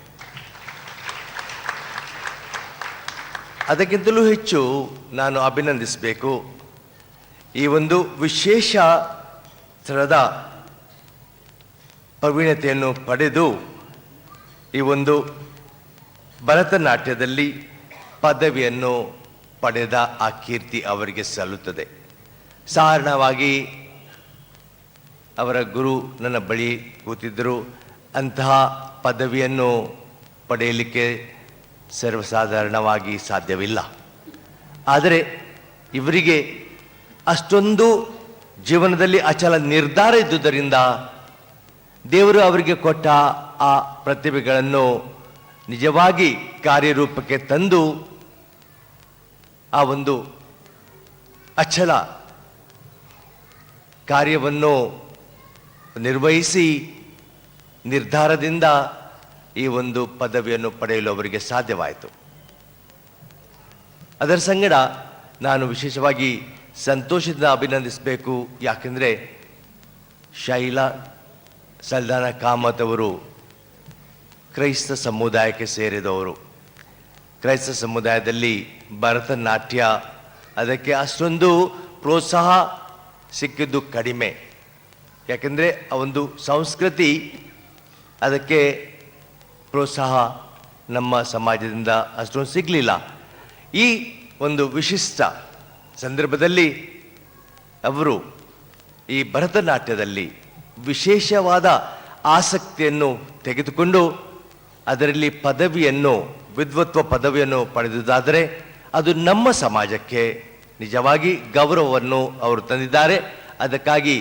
ಅದಕ್ಕಿಂತಲೂ ಹೆಚ್ಚು ನಾನು ಅಭಿನಂದಿಸಬೇಕು ಈ ಒಂದು ವಿಶೇಷ ಥರದ ಪ್ರವೀಣತೆಯನ್ನು ಪಡೆದು ಈ ಒಂದು ಭರತನಾಟ್ಯದಲ್ಲಿ ಪದವಿಯನ್ನು ಪಡೆದ ಆ ಕೀರ್ತಿ ಅವರಿಗೆ ಸಲ್ಲುತ್ತದೆ. ಸಾಧಾರಣವಾಗಿ ಅವರ ಗುರು ನನ್ನ ಬಳಿ ಕೂತಿದ್ದರು. ಅಂತಹ ಪದವಿಯನ್ನು ಪಡೆಯಲಿಕ್ಕೆ ಸರ್ವಸಾಧಾರಣವಾಗಿ ಸಾಧ್ಯವಿಲ್ಲ. ಆದರೆ ಇವರಿಗೆ ಅಷ್ಟೊಂದು ಜೀವನದಲ್ಲಿ ಅಚಲ ನಿರ್ಧಾರ ಇದ್ದುದರಿಂದ ದೇವರು ಅವರಿಗೆ ಕೊಟ್ಟ ಆ ಪ್ರತಿಭೆಗಳನ್ನು ನಿಜವಾಗಿ ಕಾರ್ಯರೂಪಕ್ಕೆ ತಂದು ಆ ಒಂದು ಅಚಲ ಕಾರ್ಯವನ್ನು ನಿರ್ವಹಿಸಿ ನಿರ್ಧಾರದಿಂದ ಈ ಒಂದು ಪದವಿಯನ್ನು ಪಡೆಯಲು ಅವರಿಗೆ ಸಾಧ್ಯವಾಯಿತು. ಅದರ ಸಂಗಡ ನಾನು ವಿಶೇಷವಾಗಿ ಸಂತೋಷದಿಂದ ಅಭಿನಂದಿಸಬೇಕು. ಯಾಕೆಂದರೆ ಶೈಲಾ ಸಲ್ಡಾನಾ ಕಾಮತ್ ಅವರು ಕ್ರೈಸ್ತ ಸಮುದಾಯಕ್ಕೆ ಸೇರಿದವರು. ಕ್ರೈಸ್ತ ಸಮುದಾಯದಲ್ಲಿ ಭರತನಾಟ್ಯ ಅದಕ್ಕೆ ಅಷ್ಟೊಂದು ಪ್ರೋತ್ಸಾಹ ಸಿಕ್ಕಿದ್ದು ಕಡಿಮೆ. ಯಾಕೆಂದರೆ ಆ ಒಂದು ಸಂಸ್ಕೃತಿ ಅದಕ್ಕೆ ಪ್ರೋತ್ಸಾಹ ನಮ್ಮ ಸಮಾಜದಿಂದ ಅಷ್ಟೊಂದು ಸಿಗಲಿಲ್ಲ. ಈ ಒಂದು ವಿಶಿಷ್ಟ ಸಂದರ್ಭದಲ್ಲಿ ಅವರು ಈ ಭರತನಾಟ್ಯದಲ್ಲಿ ವಿಶೇಷವಾದ ಆಸಕ್ತಿಯನ್ನು ತೆಗೆದುಕೊಂಡು ಅದರಲ್ಲಿ ಪದವಿಯನ್ನು ವಿದ್ವತ್ವ ಪದವಿಯನ್ನು ಪಡೆದುದಾದರೆ ಅದು ನಮ್ಮ ಸಮಾಜಕ್ಕೆ ನಿಜವಾಗಿ ಗೌರವವನ್ನು ಅವರು ತಂದಿದ್ದಾರೆ. ಅದಕ್ಕಾಗಿ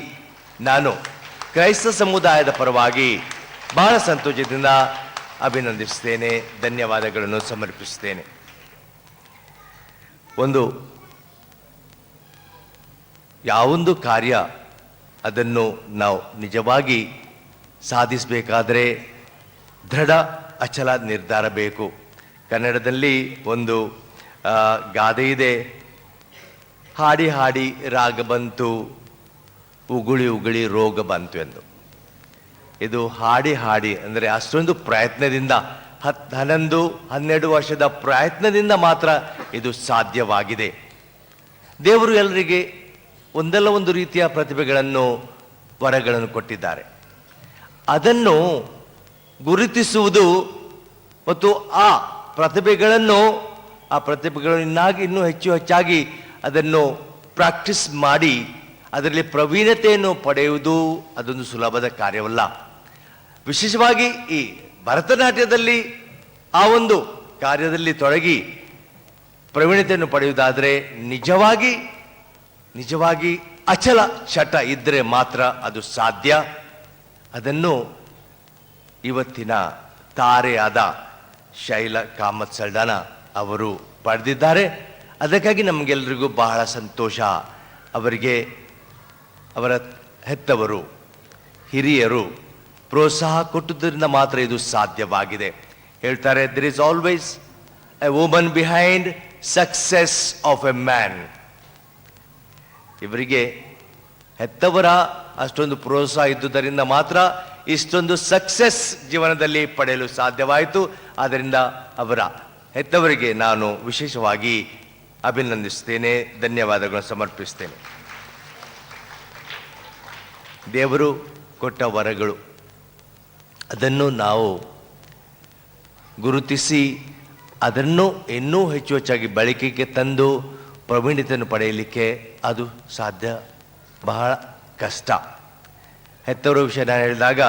ನಾನು ಕ್ರೈಸ್ತ ಸಮುದಾಯದ ಪರವಾಗಿ ಬಹಳ ಸಂತೋಷದಿಂದ ಅಭಿನಂದಿಸುತ್ತೇನೆ, ಧನ್ಯವಾದಗಳನ್ನು ಸಮರ್ಪಿಸುತ್ತೇನೆ. ಯಾವೊಂದು ಕಾರ್ಯ ಅದನ್ನು ನಾವು ನಿಜವಾಗಿ ಸಾಧಿಸಬೇಕಾದರೆ ದೃಢ ಅಚಲ ನಿರ್ಧಾರ ಬೇಕು. ಕನ್ನಡದಲ್ಲಿ ಒಂದು ಗಾದೆ ಇದೆ, ಹಾಡಿ ಹಾಡಿ ರಾಗ ಬಂತು, ಉಗುಳಿ ಉಗುಳಿ ರೋಗ ಬಂತು ಎಂದು. ಇದು ಹಾಡಿ ಹಾಡಿ ಅಂದರೆ ಅಷ್ಟೊಂದು ಪ್ರಯತ್ನದಿಂದ 11-12 ವರ್ಷದ ಪ್ರಯತ್ನದಿಂದ ಮಾತ್ರ ಇದು ಸಾಧ್ಯವಾಗಿದೆ. ದೇವರು ಎಲ್ಲರಿಗೆ ಒಂದಲ್ಲ ಒಂದು ರೀತಿಯ ಪ್ರತಿಭೆಗಳನ್ನು, ವರಗಳನ್ನು ಕೊಟ್ಟಿದ್ದಾರೆ. ಅದನ್ನು ಗುರುತಿಸುವುದು ಮತ್ತು ಆ ಪ್ರತಿಭೆಗಳನ್ನು ಇನ್ನೂ ಹೆಚ್ಚಾಗಿ ಅದನ್ನು ಪ್ರಾಕ್ಟೀಸ್ ಮಾಡಿ ಅದರಲ್ಲಿ ಪ್ರವೀಣತೆಯನ್ನು ಪಡೆಯುವುದು ಅದೊಂದು ಸುಲಭದ ಕಾರ್ಯವಲ್ಲ. ವಿಶೇಷವಾಗಿ ಈ ಭರತನಾಟ್ಯದಲ್ಲಿ ಆ ಒಂದು ಕಾರ್ಯದಲ್ಲಿ ತೊಡಗಿ ಪ್ರವೀಣತೆಯನ್ನು ಪಡೆಯುವುದಾದರೆ ನಿಜವಾಗಿ ಅಚಲ ಚಟ ಇದ್ದರೆ ಮಾತ್ರ ಅದು ಸಾಧ್ಯ. ಅದನ್ನು ಇವತ್ತಿನ ತಾರೆಯಾದ ಶೈಲಾ ಕಾಮತ್ ಸಲ್ದಾನ ಅವರು ಪಡೆದಿದ್ದಾರೆ. ಅದಕ್ಕಾಗಿ ನಮಗೆಲ್ಲರಿಗೂ ಬಹಳ ಸಂತೋಷ. ಅವರಿಗೆ ಅವರ ಹೆತ್ತವರು, ಹಿರಿಯರು ಪ್ರೋತ್ಸಾಹ ಕೊಟ್ಟುದರಿಂದ ಮಾತ್ರ ಇದು ಸಾಧ್ಯವಾಗಿದೆ. ಹೇಳ್ತಾರೆ, there is always a woman behind success of a man. ಇವರಿಗೆ ಹೆತ್ತವರ ಅಷ್ಟೊಂದು ಪ್ರೋತ್ಸಾಹ ಇದ್ದುದರಿಂದ ಮಾತ್ರ ಇಷ್ಟೊಂದು ಸಕ್ಸೆಸ್ ಜೀವನದಲ್ಲಿ ಪಡೆಯಲು ಸಾಧ್ಯವಾಯಿತು. ಆದ್ದರಿಂದ ಅವರ ಹೆತ್ತವರಿಗೆ ನಾನು ವಿಶೇಷವಾಗಿ ಅಭಿನಂದಿಸ್ತೇನೆ, ಧನ್ಯವಾದಗಳನ್ನು ಸಮರ್ಪಿಸ್ತೇನೆ. ದೇವರು ಕೊಟ್ಟ ವರಗಳು, ಅದನ್ನು ನಾವು ಗುರುತಿಸಿ ಅದನ್ನು ಇನ್ನೂ ಹೆಚ್ಚಾಗಿ ಬಳಕೆಗೆ ತಂದು ಪ್ರವೀಣತೆಯನ್ನು ಪಡೆಯಲಿಕ್ಕೆ ಅದು ಸಾಧ್ಯ ಬಹಳ ಕಷ್ಟ. ಹೆತ್ತವರ ವಿಷಯ ನಾನು ಹೇಳಿದಾಗ,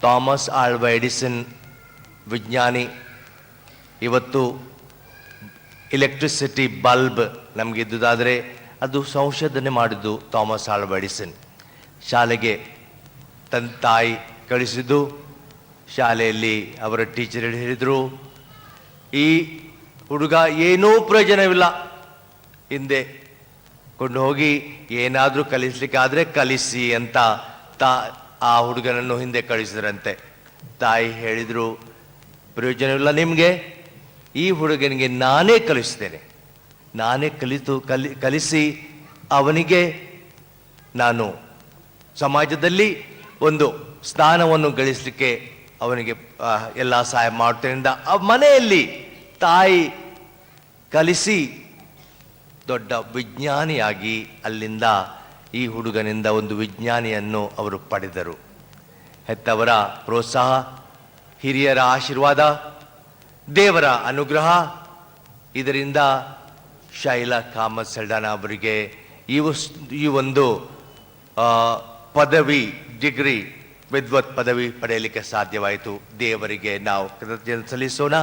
ಥಾಮಸ್ ಆಲ್ವಾ ಎಡಿಸನ್ ವಿಜ್ಞಾನಿ, ಇವತ್ತು ಎಲೆಕ್ಟ್ರಿಸಿಟಿ ಬಲ್ಬ್ ನಮಗಿದ್ದುದಾದರೆ ಅದು ಸಂಶೋಧನೆ ಮಾಡಿದ್ದು ಥಾಮಸ್ ಆಲ್ವಾ ಎಡಿಸನ್. ಶಾಲೆಗೆ ತನ್ನ ತಾಯಿ ಕಳಿಸಿದ್ದು, ಶಾಲೆಯಲ್ಲಿ ಅವರ ಟೀಚರ್ ಹೇಳಿದರು, ಈ ಹುಡುಗ ಏನೂ ಪ್ರಯೋಜನವಿಲ್ಲ, ಹಿಂದೆ ಕೊಂಡು ಹೋಗಿ ಏನಾದರೂ ಕಲಿಸ್ಲಿಕ್ಕಾದರೆ ಕಲಿಸಿ ಅಂತ ಆ ಹುಡುಗನನ್ನು ಹಿಂದೆ ಕಳಿಸಿದ್ರಂತೆ. ತಾಯಿ ಹೇಳಿದರು, ಪ್ರಯೋಜನವಿಲ್ಲ ನಿಮಗೆ, ಈ ಹುಡುಗನಿಗೆ ನಾನೇ ಕಲಿಸ್ತೇನೆ, ನಾನೇ ಕಲಿಸಿ ಅವನಿಗೆ ನಾನು ಸಮಾಜದಲ್ಲಿ ಒಂದು ಸ್ಥಾನವನ್ನು ಗಳಿಸಲಿಕ್ಕೆ ಅವನಿಗೆ ಎಲ್ಲ ಸಹಾಯ ಮಾಡ್ತೇನೆ. ಆ ಮನೆಯಲ್ಲಿ ತಾಯಿ ಕಲಿಸಿ ದೊಡ್ಡ ವಿಜ್ಞಾನಿಯಾಗಿ ಅಲ್ಲಿಂದ ಈ ಹುಡುಗನಿಂದ ಒಂದು ವಿಜ್ಞಾನಿಯನ್ನು ಅವರು ಪಡೆದರು. ಹೆತ್ತವರ ಪ್ರೋತ್ಸಾಹ, ಹಿರಿಯರ ಆಶೀರ್ವಾದ, ದೇವರ ಅನುಗ್ರಹ, ಇದರಿಂದ ಶೈಲಾ ಕಾಮತ್ ಸಲ್ದಾನ ಅವರಿಗೆ ಈ ಒಂದು ಪದವಿ, ಡಿಗ್ರಿ, ವಿದ್ವತ್ ಪದವಿ ಪಡೆಯಲಿಕ್ಕೆ ಸಾಧ್ಯವಾಯಿತು. ದೇವರಿಗೆ ನಾವು ಕೃತಜ್ಞತೆ ಸಲ್ಲಿಸೋಣ.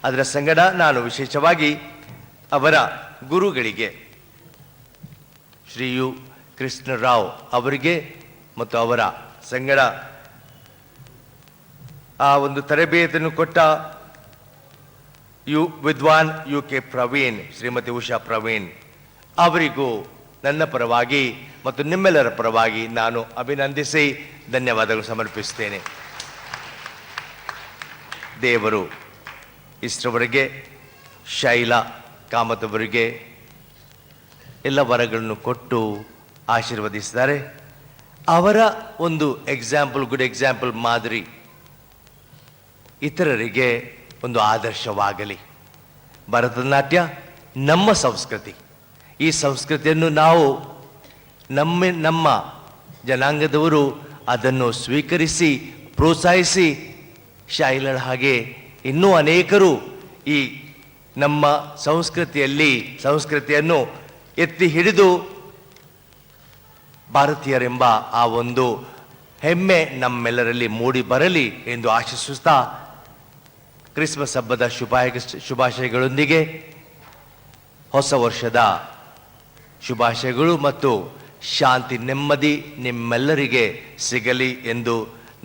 ಅದರ ಸಂಗಡ ನಾನು ವಿಶೇಷವಾಗಿ ಅವರ ಗುರುಗಳಿಗೆ, ಶ್ರೀ ಯು ಕೃಷ್ಣರಾವ್ ಅವರಿಗೆ ಮತ್ತು ಅವರ ಸಂಗಡ ಆ ಒಂದು ತರಬೇತಿಯನ್ನು ಕೊಟ್ಟ ವಿದ್ವಾನ್ UK ಪ್ರವೀಣ್, ಶ್ರೀಮತಿ ಉಷಾ ಪ್ರವೀಣ್ ಅವರಿಗೂ ನನ್ನ ಪರವಾಗಿ ಮತ್ತು ನಿಮ್ಮೆಲ್ಲರ ಪರವಾಗಿ ನಾನು ಅಭಿನಂದಿಸಿ ಧನ್ಯವಾದಗಳು ಸಮರ್ಪಿಸುತ್ತೇನೆ. ದೇವರು ಇಷ್ಟರವರೆಗೆ ಶೈಲಾ ಕಾಮತ್ ಅವರಿಗೆ ಎಲ್ಲ ವರಗಳನ್ನು ಕೊಟ್ಟು ಆಶೀರ್ವದಿಸಿದ್ದಾರೆ. ಅವರ ಒಂದು ಗುಡ್ ಎಕ್ಸಾಂಪಲ್ ಮಾದರಿ ಇತರರಿಗೆ ಒಂದು ಆದರ್ಶವಾಗಲಿ. ಭರತನಾಟ್ಯ ನಮ್ಮ ಸಂಸ್ಕೃತಿ. ಈ ಸಂಸ್ಕೃತಿಯನ್ನು ನಾವು ನಮ್ಮ ಜನಾಂಗದವರು ಅದನ್ನು ಸ್ವೀಕರಿಸಿ ಪ್ರೋತ್ಸಾಹಿಸಿ, ಶೈಲಳ ಹಾಗೆ ಇನ್ನೂ ಅನೇಕರು ಈ ನಮ್ಮ ಸಂಸ್ಕೃತಿಯನ್ನು ಎತ್ತಿ ಹಿಡಿದು ಭಾರತೀಯರೆಂಬ ಆ ಒಂದು ಹೆಮ್ಮೆ ನಮ್ಮೆಲ್ಲರಲ್ಲಿ ಮೂಡಿ ಬರಲಿ ಎಂದು ಆಶಿಸುತ್ತಾ, ಕ್ರಿಸ್ಮಸ್ ಹಬ್ಬದ ಶುಭಾಶಯಗಳೊಂದಿಗೆ ಹೊಸ ವರ್ಷದ ಶುಭಾಶಯಗಳು ಮತ್ತು ಶಾಂತಿ, ನೆಮ್ಮದಿ ನಿಮ್ಮೆಲ್ಲರಿಗೆ ಸಿಗಲಿ ಎಂದು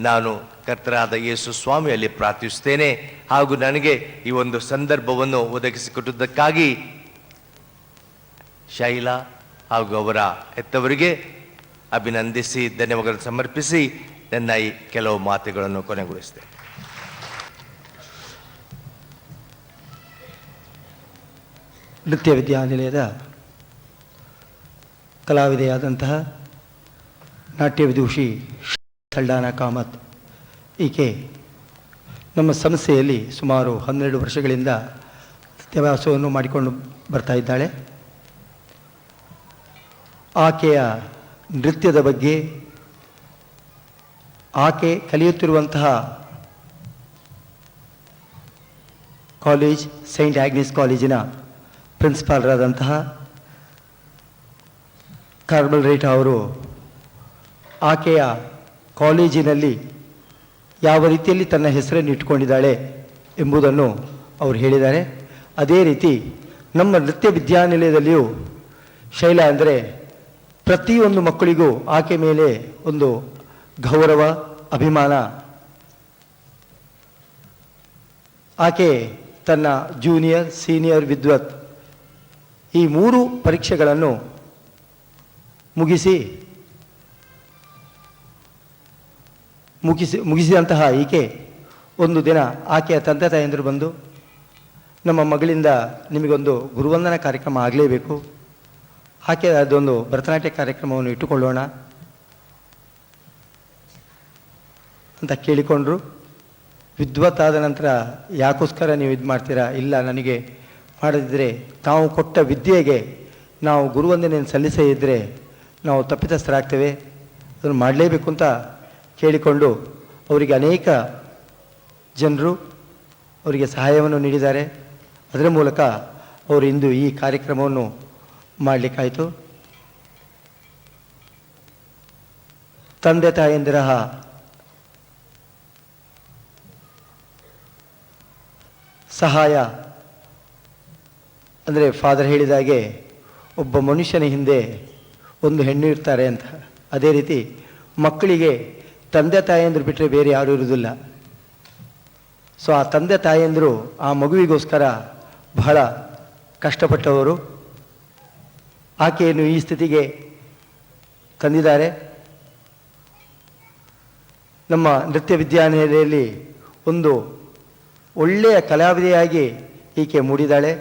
ನಾನು ಕರ್ತನಾದ ಯೇಸು ಸ್ವಾಮಿಯಲ್ಲಿ ಪ್ರಾರ್ಥಿಸುತ್ತೇನೆ. ಹಾಗೂ ನನಗೆ ಈ ಒಂದು ಸಂದರ್ಭವನ್ನು ಒದಗಿಸಿಕೊಟ್ಟದ್ದಕ್ಕಾಗಿ ಶೈಲಾ ಹಾಗೂ ಅವರ ಹೆತ್ತವರಿಗೆ ಅಭಿನಂದಿಸಿ ಧನ್ಯವಾದಗಳನ್ನು ಸಮರ್ಪಿಸಿ ನನ್ನ ಈ ಕೆಲವು ಮಾತುಗಳನ್ನು ಕೊನೆಗೊಳಿಸಿದೆ. ನೃತ್ಯ ವಿದ್ಯಾನಿಲಯದ ಕಲಾವಿದೆಯಾದಂತಹ ನಾಟ್ಯ ವಿದೂಷಿ ಸಲ್ಡಾನಾ ಕಾಮತ್ ಈಕೆ ನಮ್ಮ ಸಂಸ್ಥೆಯಲ್ಲಿ ಸುಮಾರು 12 ವರ್ಷಗಳಿಂದ ವಿದ್ಯಾಭ್ಯಾಸವನ್ನು ಮಾಡಿಕೊಂಡು ಬರ್ತಾ ಇದ್ದಾಳೆ. ಆಕೆಯ ನೃತ್ಯದ ಬಗ್ಗೆ, ಆಕೆ ಕಲಿಯುತ್ತಿರುವಂತಹ ಕಾಲೇಜ್ ಸೈಂಟ್ ಆಗ್ನೆಸ್ ಕಾಲೇಜಿನ ಪ್ರಿನ್ಸಿಪಾಲರಾದಂತಹ ಕಾರ್ಬಲ್ ರೇಟ್ ಅವರು ಆಕೆಯ ಕಾಲೇಜಿನಲ್ಲಿ ಯಾವ ರೀತಿಯಲ್ಲಿ ತನ್ನ ಹೆಸರನ್ನು ಇಟ್ಟುಕೊಂಡಿದ್ದಾಳೆ ಎಂಬುದನ್ನು ಅವರು ಹೇಳಿದ್ದಾರೆ. ಅದೇ ರೀತಿ ನಮ್ಮ ನೃತ್ಯ ವಿದ್ಯಾನಿಲಯದಲ್ಲಿಯೂ ಶೈಲಾ ಅಂದರೆ ಪ್ರತಿಯೊಂದು ಮಕ್ಕಳಿಗೂ ಆಕೆ ಮೇಲೆ ಒಂದು ಗೌರವ, ಅಭಿಮಾನ. ಆಕೆ ತನ್ನ ಜೂನಿಯರ್, ಸೀನಿಯರ್, ವಿದ್ವತ್ ಈ 3 ಪರೀಕ್ಷೆಗಳನ್ನು ಮುಗಿಸಿದಂತಹ ಈಕೆ ಒಂದು ದಿನ ಆಕೆಯ ತಂದೆ ತಾಯಂದಿರು ಬಂದು, ನಮ್ಮ ಮಗಳಿಂದ ನಿಮಗೊಂದು ಗುರುವಂದನಾ ಕಾರ್ಯಕ್ರಮ ಆಗಲೇಬೇಕು, ಆಕೆ ಅದೊಂದು ಭರತನಾಟ್ಯ ಕಾರ್ಯಕ್ರಮವನ್ನು ಇಟ್ಟುಕೊಳ್ಳೋಣ ಅಂತ ಕೇಳಿಕೊಂಡ್ರು. ವಿದ್ವತ್ ಆದ ನಂತರ ಯಾಕೋಸ್ಕರ ನೀವು ಇದು ಮಾಡ್ತೀರಾ? ಇಲ್ಲ, ನನಗೆ ಮಾಡದಿದ್ದರೆ ತಾವು ಕೊಟ್ಟ ವಿದ್ಯೆಗೆ ನಾವು ಗುರುವಂದನೆಯನ್ನು ಸಲ್ಲಿಸೇ ಇದ್ದರೆ ನಾವು ತಪ್ಪಿತಸ್ಥರಾಗ್ತೇವೆ, ಅದನ್ನು ಮಾಡಲೇಬೇಕು ಅಂತ ಕೇಳಿಕೊಂಡು ಅವರಿಗೆ ಅನೇಕ ಜನರು ಅವರಿಗೆ ಸಹಾಯವನ್ನು ನೀಡಿದ್ದಾರೆ. ಅದರ ಮೂಲಕ ಅವರು ಇಂದು ಈ ಕಾರ್ಯಕ್ರಮವನ್ನು ಮಾಡಲಿಕ್ಕಾಯಿತು. ತಂದೆ ತಾಯಂದಿರ ಸಹಾಯ ಅಂದರೆ ಫಾದರ್ ಹೇಳಿದಾಗೆ ಒಬ್ಬ ಮನುಷ್ಯನ ಹಿಂದೆ ಒಂದು ಹೆಣ್ಣು ಇರ್ತಾರೆ ಅಂತ, ಅದೇ ರೀತಿ ಮಕ್ಕಳಿಗೆ ತಂದೆ ತಾಯಂದಿರು ಬಿಟ್ಟರೆ ಬೇರೆ ಯಾರೂ ಇರುವುದಿಲ್ಲ. ಸೊ ಆ ತಂದೆ ತಾಯಂದಿರು ಆ ಮಗುವಿಗೋಸ್ಕರ ಬಹಳ ಕಷ್ಟಪಟ್ಟವರು. ಆಕೆಯನ್ನು ಈ ಸ್ಥಿತಿಗೆ ತಂದಿದ್ದಾರೆ. ನಮ್ಮ ನೃತ್ಯ ವಿದ್ಯಾನಿಲಯದಲ್ಲಿ ಒಂದು ಒಳ್ಳೆಯ ಕಲಾವಿದೆಯಾಗಿ ಈಕೆ ಮೂಡಿದ್ದಾಳೆ.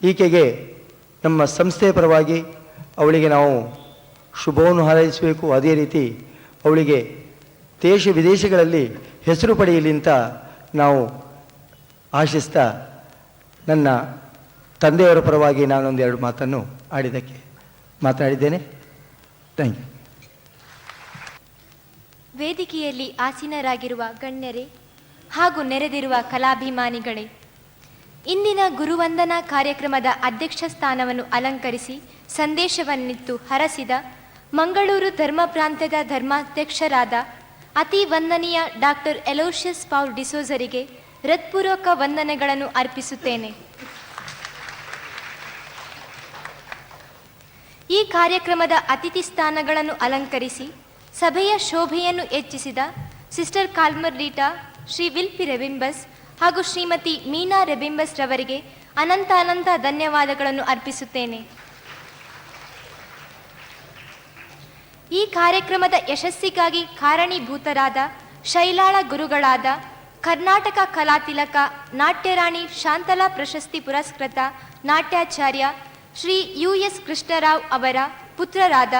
ಈಕೆಗೆ ನಮ್ಮ ಸಂಸ್ಥೆಯ ಪರವಾಗಿ ಅವಳಿಗೆ ನಾವು ಶುಭವನ್ನು ಹಾರೈಸಬೇಕು. ಅದೇ ರೀತಿ ಅವಳಿಗೆ ದೇಶ ವಿದೇಶಗಳಲ್ಲಿ ಹೆಸರು ಪಡೆಯಲಿ ಅಂತ ನಾವು ಆಶಿಸ್ತಾ ನನ್ನ ತಂದೆಯವರ ಪರವಾಗಿ ನಾನೊಂದೆರಡು ಮಾತನ್ನು ಮಾತನಾಡಿದ್ದೇನೆ. Thank you. ವೇದಿಕೆಯಲ್ಲಿ ಆಸೀನರಾಗಿರುವ ಗಣ್ಯರೇ ಹಾಗೂ ನೆರೆದಿರುವ ಕಲಾಭಿಮಾನಿಗಳೇ, ಇಂದಿನ ಗುರುವಂದನಾ ಕಾರ್ಯಕ್ರಮದ ಅಧ್ಯಕ್ಷ ಸ್ಥಾನವನ್ನು ಅಲಂಕರಿಸಿ ಸಂದೇಶವನ್ನಿತ್ತು ಹರಸಿದ ಮಂಗಳೂರು ಧರ್ಮ ಪ್ರಾಂತ್ಯದ ಧರ್ಮಾಧ್ಯಕ್ಷರಾದ ಅತಿ ವಂದನೀಯ ಡಾಕ್ಟರ್ ಎಲೋಷಿಯಸ್ ಪೌಲ್ ಡಿಸೋಜರಿಗೆ ಹೃತ್ಪೂರ್ವಕ ವಂದನೆಗಳನ್ನು ಅರ್ಪಿಸುತ್ತೇನೆ. ಈ ಕಾರ್ಯಕ್ರಮದ ಅತಿಥಿ ಸ್ಥಾನಗಳನ್ನು ಅಲಂಕರಿಸಿ ಸಭೆಯ ಶೋಭೆಯನ್ನು ಹೆಚ್ಚಿಸಿದ ಸಿಸ್ಟರ್ ಕಾರ್ಮೆಲಿಟಾ, ಶ್ರೀ ವಿಲ್ಪಿ ರೆಬಿಂಬಸ್ ಹಾಗೂ ಶ್ರೀಮತಿ ಮೀನಾ ರೆಬಿಂಬಸ್ ರವರಿಗೆ ಅನಂತ ಧನ್ಯವಾದಗಳನ್ನು ಅರ್ಪಿಸುತ್ತೇನೆ. ಈ ಕಾರ್ಯಕ್ರಮದ ಯಶಸ್ಸಿಗಾಗಿ ಕಾರಣೀಭೂತರಾದ ಶೈಲಾಳ ಗುರುಗಳಾದ ಕರ್ನಾಟಕ ಕಲಾತಿಲಕ ನಾಟ್ಯರಾಣಿ ಶಾಂತಲಾ ಪ್ರಶಸ್ತಿ ಪುರಸ್ಕೃತ ನಾಟ್ಯಾಚಾರ್ಯ ಶ್ರೀ US ಕೃಷ್ಣರಾವ್ ಅವರ ಪುತ್ರರಾದ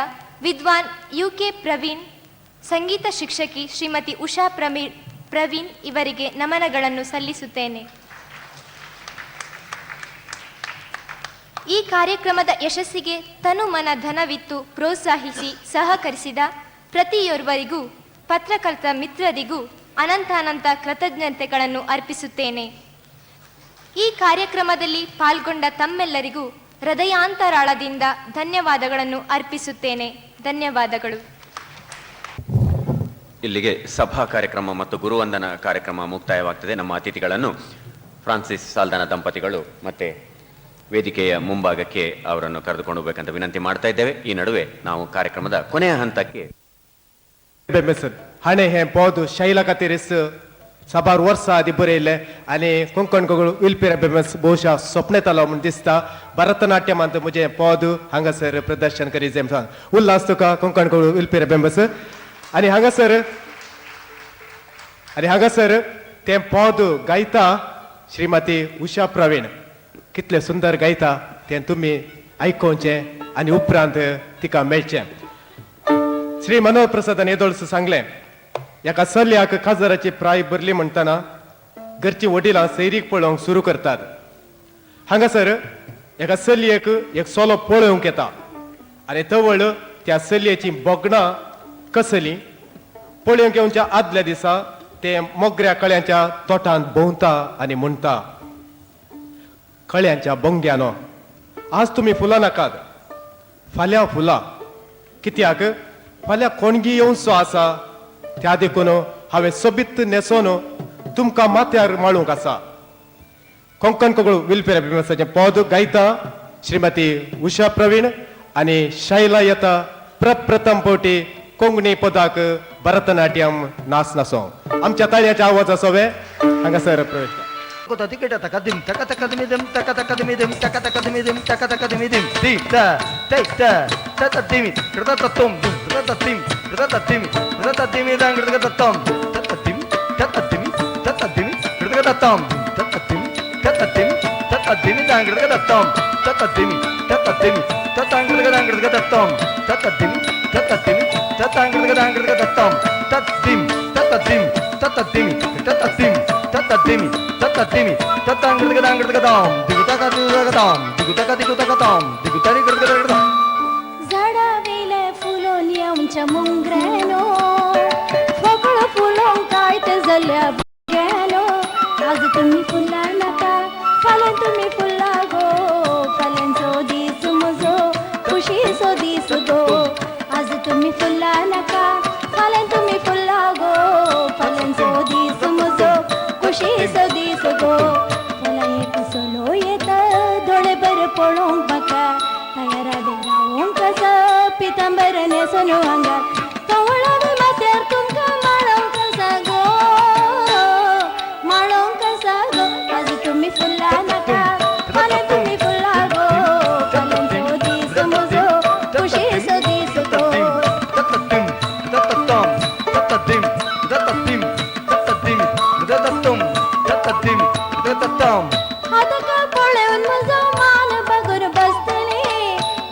ವಿದ್ವಾನ್ UK ಪ್ರವೀಣ್, ಸಂಗೀತ ಶಿಕ್ಷಕಿ ಶ್ರೀಮತಿ ಉಷಾ ಪ್ರವೀಣ್ ಇವರಿಗೆ ನಮನಗಳನ್ನು ಸಲ್ಲಿಸುತ್ತೇನೆ. ಈ ಕಾರ್ಯಕ್ರಮದ ಯಶಸ್ಸಿಗೆ ತನು ಮನ ಧನವಿತ್ತು ಪ್ರೋತ್ಸಾಹಿಸಿ ಸಹಕರಿಸಿದ ಪ್ರತಿಯೊರ್ವರಿಗೂ ಪತ್ರಕರ್ತ ಮಿತ್ರರಿಗೂ ಅನಂತ ಕೃತಜ್ಞತೆಗಳನ್ನು ಅರ್ಪಿಸುತ್ತೇನೆ. ಈ ಕಾರ್ಯಕ್ರಮದಲ್ಲಿ ಪಾಲ್ಗೊಂಡ ತಮ್ಮೆಲ್ಲರಿಗೂ ಹೃದಯಾಂತರಾಳದಿಂದ ಧನ್ಯವಾದಗಳನ್ನು ಅರ್ಪಿಸುತ್ತೇನೆ. ಧನ್ಯವಾದಗಳು. ಇಲ್ಲಿಗೆ ಸಭಾ ಕಾರ್ಯಕ್ರಮ ಮತ್ತು ಗುರುವಂದನ ಕಾರ್ಯಕ್ರಮ ಮುಕ್ತಾಯವಾಗ್ತದೆ. ನಮ್ಮ ಅತಿಥಿಗಳನ್ನು ಫ್ರಾನ್ಸಿಸ್ ಸಾಲ್ದಾನ ದಂಪತಿಗಳು ಮತ್ತೆ ವೇದಿಕೆಯ ಮುಂಭಾಗಕ್ಕೆ ಅವರನ್ನು ಕರೆದುಕೊಂಡು ಹೋಗ್ಬೇಕಂತ ವಿನಂತಿ ಮಾಡ್ತಾ ಇದ್ದೇವೆ. ಈ ನಡುವೆ ನಾವು ಕಾರ್ಯಕ್ರಮದ ಕೊನೆಯ ಹಂತಕ್ಕೆ Hane hem podu shaila katiris साबार वर्सां आदी बरयले आनी कोंकण गोगोळ विलपी बेमस भोवशा स्वप्नेतालो म्हण दिसता. भरतनाट्यमांत म्हजें पद हांगासर प्रदर्शन करीत जाय म्हणून उल्हास तुका कोंकण गोगोळ विलपी बेमस. आनी हांगासर तें पद गायता श्रीमती उषा प्रवीण. कितलें सुंदर गायता तें तुमी आयकोवचें आनी उपरांत तिका मेळचें. श्री मनोहर प्रसादान येदोळस सांगलें, एका चलयाक काजराची प्राय भरली म्हणटना घरची वडिलां सैरीक पळोवंक सुरू करतात. हांगासर एका चलयेक एक सोलो पळोवंक येता आनी तवळ त्या चलयेची बोगणां कसली पळोवंक येवच्या आदल्या दिसा ते मोगऱ्या कळ्यांच्या तोटांत भोंवता आनी म्हणटा, कळ्यांच्या बोंग्यानो आज तुमी फुलां नाकात, फाल्यां फुलां. कित्याक फाल्यां कोणगी येवचो आसा, त्या देखून हांवें सोबीत न्हेसोन तुमकां माथ्यार माळूंक आसा. कोंकण कोंकण विलपी अभिमासाचें पद गायता श्रीमती उषा प्रवीण आनी शैला येता प्रप्रथम पावटी कोंकणी पदाक भरतनाट्यम नाच नाचों. आमच्या ताळयाच्या आवाज आसोवे हांगासर प्रवेश. तिकेट तकदिम तक तकदमिदम तक तकदमिदम तक तकदमिदम तक तकदमिदम दी त तै त तत दिमि कृत तत्तम कृत तत्तिम कृत तत्तिम कृत तत्तिमि दां कृत तत्तम तत्तिम तत्तिमि तत्तिमि कृत तत्तम तत्तिम तत्तिमि तत्तिमि दां कृत तत्तम तत्तिमि तत्तिमि तत्तां कृत दां कृत तत्तम तत्तिमि तत्तिमि तत्तां कृत दां कृत तत्तम तत्तिम तत्तिम तत्तिमि तत्तिम तत्तिमि तत्तिमि तत्तां कृत दां कृत तत्तम दिगुतका दिगुतकाम दिगुतका दिगुतकाम दिगुतारी कृत कृत. झाडावेले फुलोन येवच्या मुंगरेनो फकळ फुलोन कायत जाल्या गेलो. आज तुम्ही फुला नाका, फाल्यां तुम्ही फुला गो, फाल्यांचो दीस म्हजो खुशीचो दीस गो. आज तुम्ही फुला नाका, फाल्यां तुम्ही फुला गो, फाल्यांचो दीस म्हजो खुशीचो दीस गो. मला एक सोलो येता दोळेभर पळोवंक म्हाका, तयारा देरावंक आसा पितांबर न्हेसोन आंगार. कवळावे माथ्यार तुमकां माळोवंक आसा गो, माळोवंक आसा गो. आज तुम्ही फुला नाका, फाल्यां तुम्ही फुला गो, फाल्यांचो दीस म्हजो खुशीचो दीस गो. तत्तिम तत्तम तत्तिम तत्तिम तत्तिम तत्तम तत्तिम तत्तम. हाताका पळोवन म्हजो मान बगून बसतले,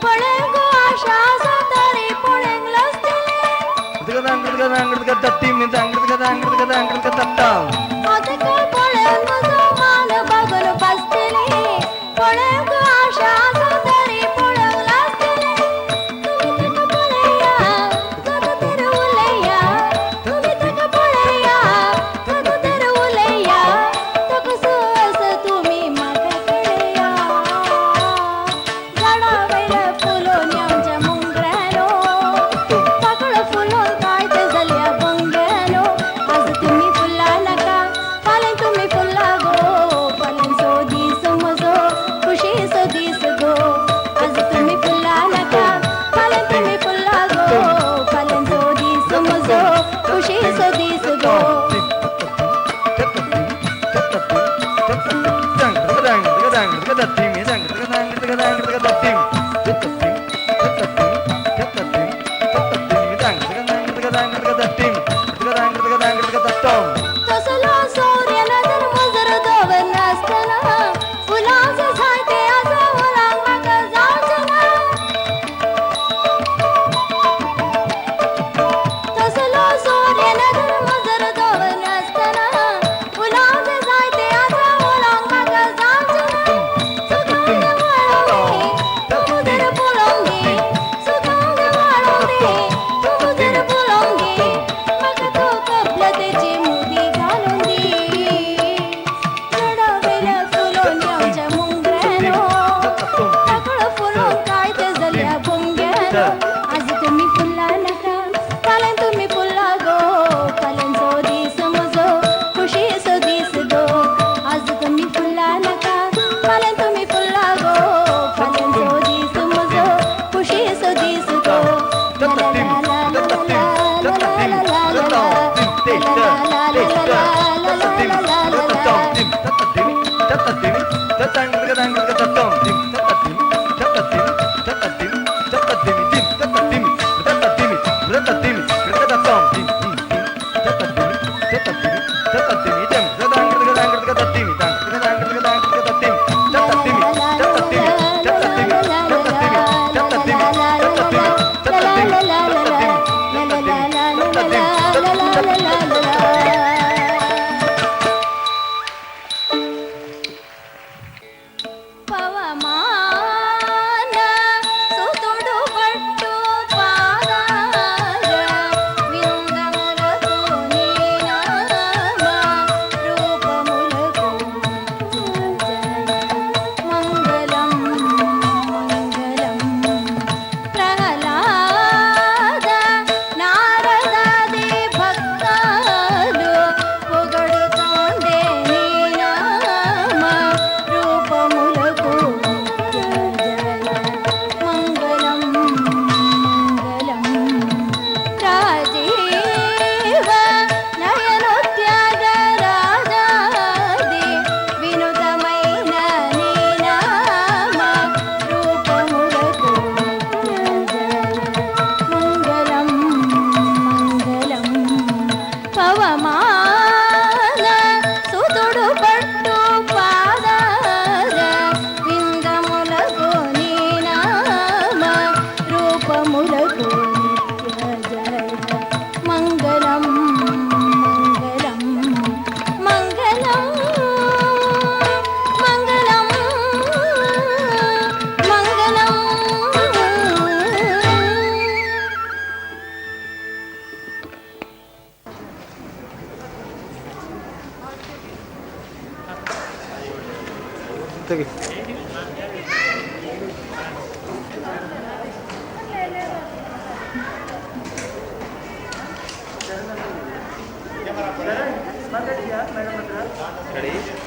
पळय गो आशा आसा तरी पळोवंक लसतले. तत्तिम तत्तम. हाताका पळोवन म्हजो मान बगून बसतले, पळय गो आशा आसा तरी पळोवंक लसतले. तुम्ही ताका पळया ताका तर उलया, तुम्ही ताका पळया ताका तर उलया, ताका सो आसा तुम्ही म्हाका कळया. झाडा वयले फुलोन येवच्या मुंगरेनो फकळ फुलोन कायत जाल्या बोंग्यानो. आज तुम्ही फुला नाका, फाल्यां तुम्ही फुला गो, फाल्यांचो दीस म्हजो खुशीचो दीस गो. आज तुम्ही फुला नाका, फाल्यां तुम्ही फुला गो, फाल्यांचो दीस म्हजो खुशीचो दीस गो. तसलो सूर्य नजर मजर दवर नासतना, फुलांचे झाडे आसा फुलांक म्हाका जावचें ना. तसलो सूर्य नजर मजर दवर नासतना, फुलांचे झाडे आसा फुलांक म्हाका जावचें ना. सुगंध वाळोवंदी तूं जर पळोवंक गे, सुगंध वाळोवंदी तूं जर पळोवंक गे, म्हाका तो कपलतेची मुदी घालून दी. झाडा वेल्या फुलोन येवच्या मुंगरेनो फकळ फुलोन कायत जाल्या बोंग्यानो. आज तुम्ही फुला नाका, फाल्यां तुम्ही फुला गो, फाल्यांचो दीस म्हजो खुशीचो दीस गो. आज तुम्ही फुला नाका, फाल्यां तुम्ही फुला गो, फाल्यांचो दीस म्हजो खुशीचो दीस गो. ला ला ला ला ला ला ला ला ला ला ला ला ला ला ला ला ला ला ला.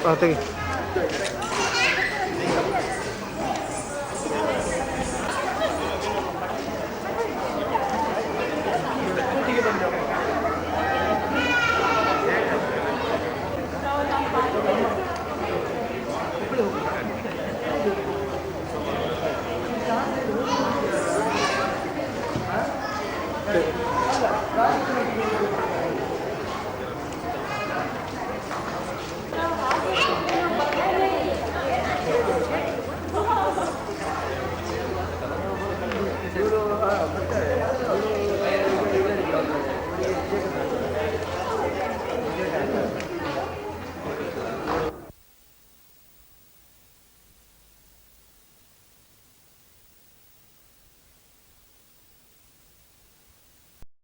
ಹಾಂ ತೆಗಿ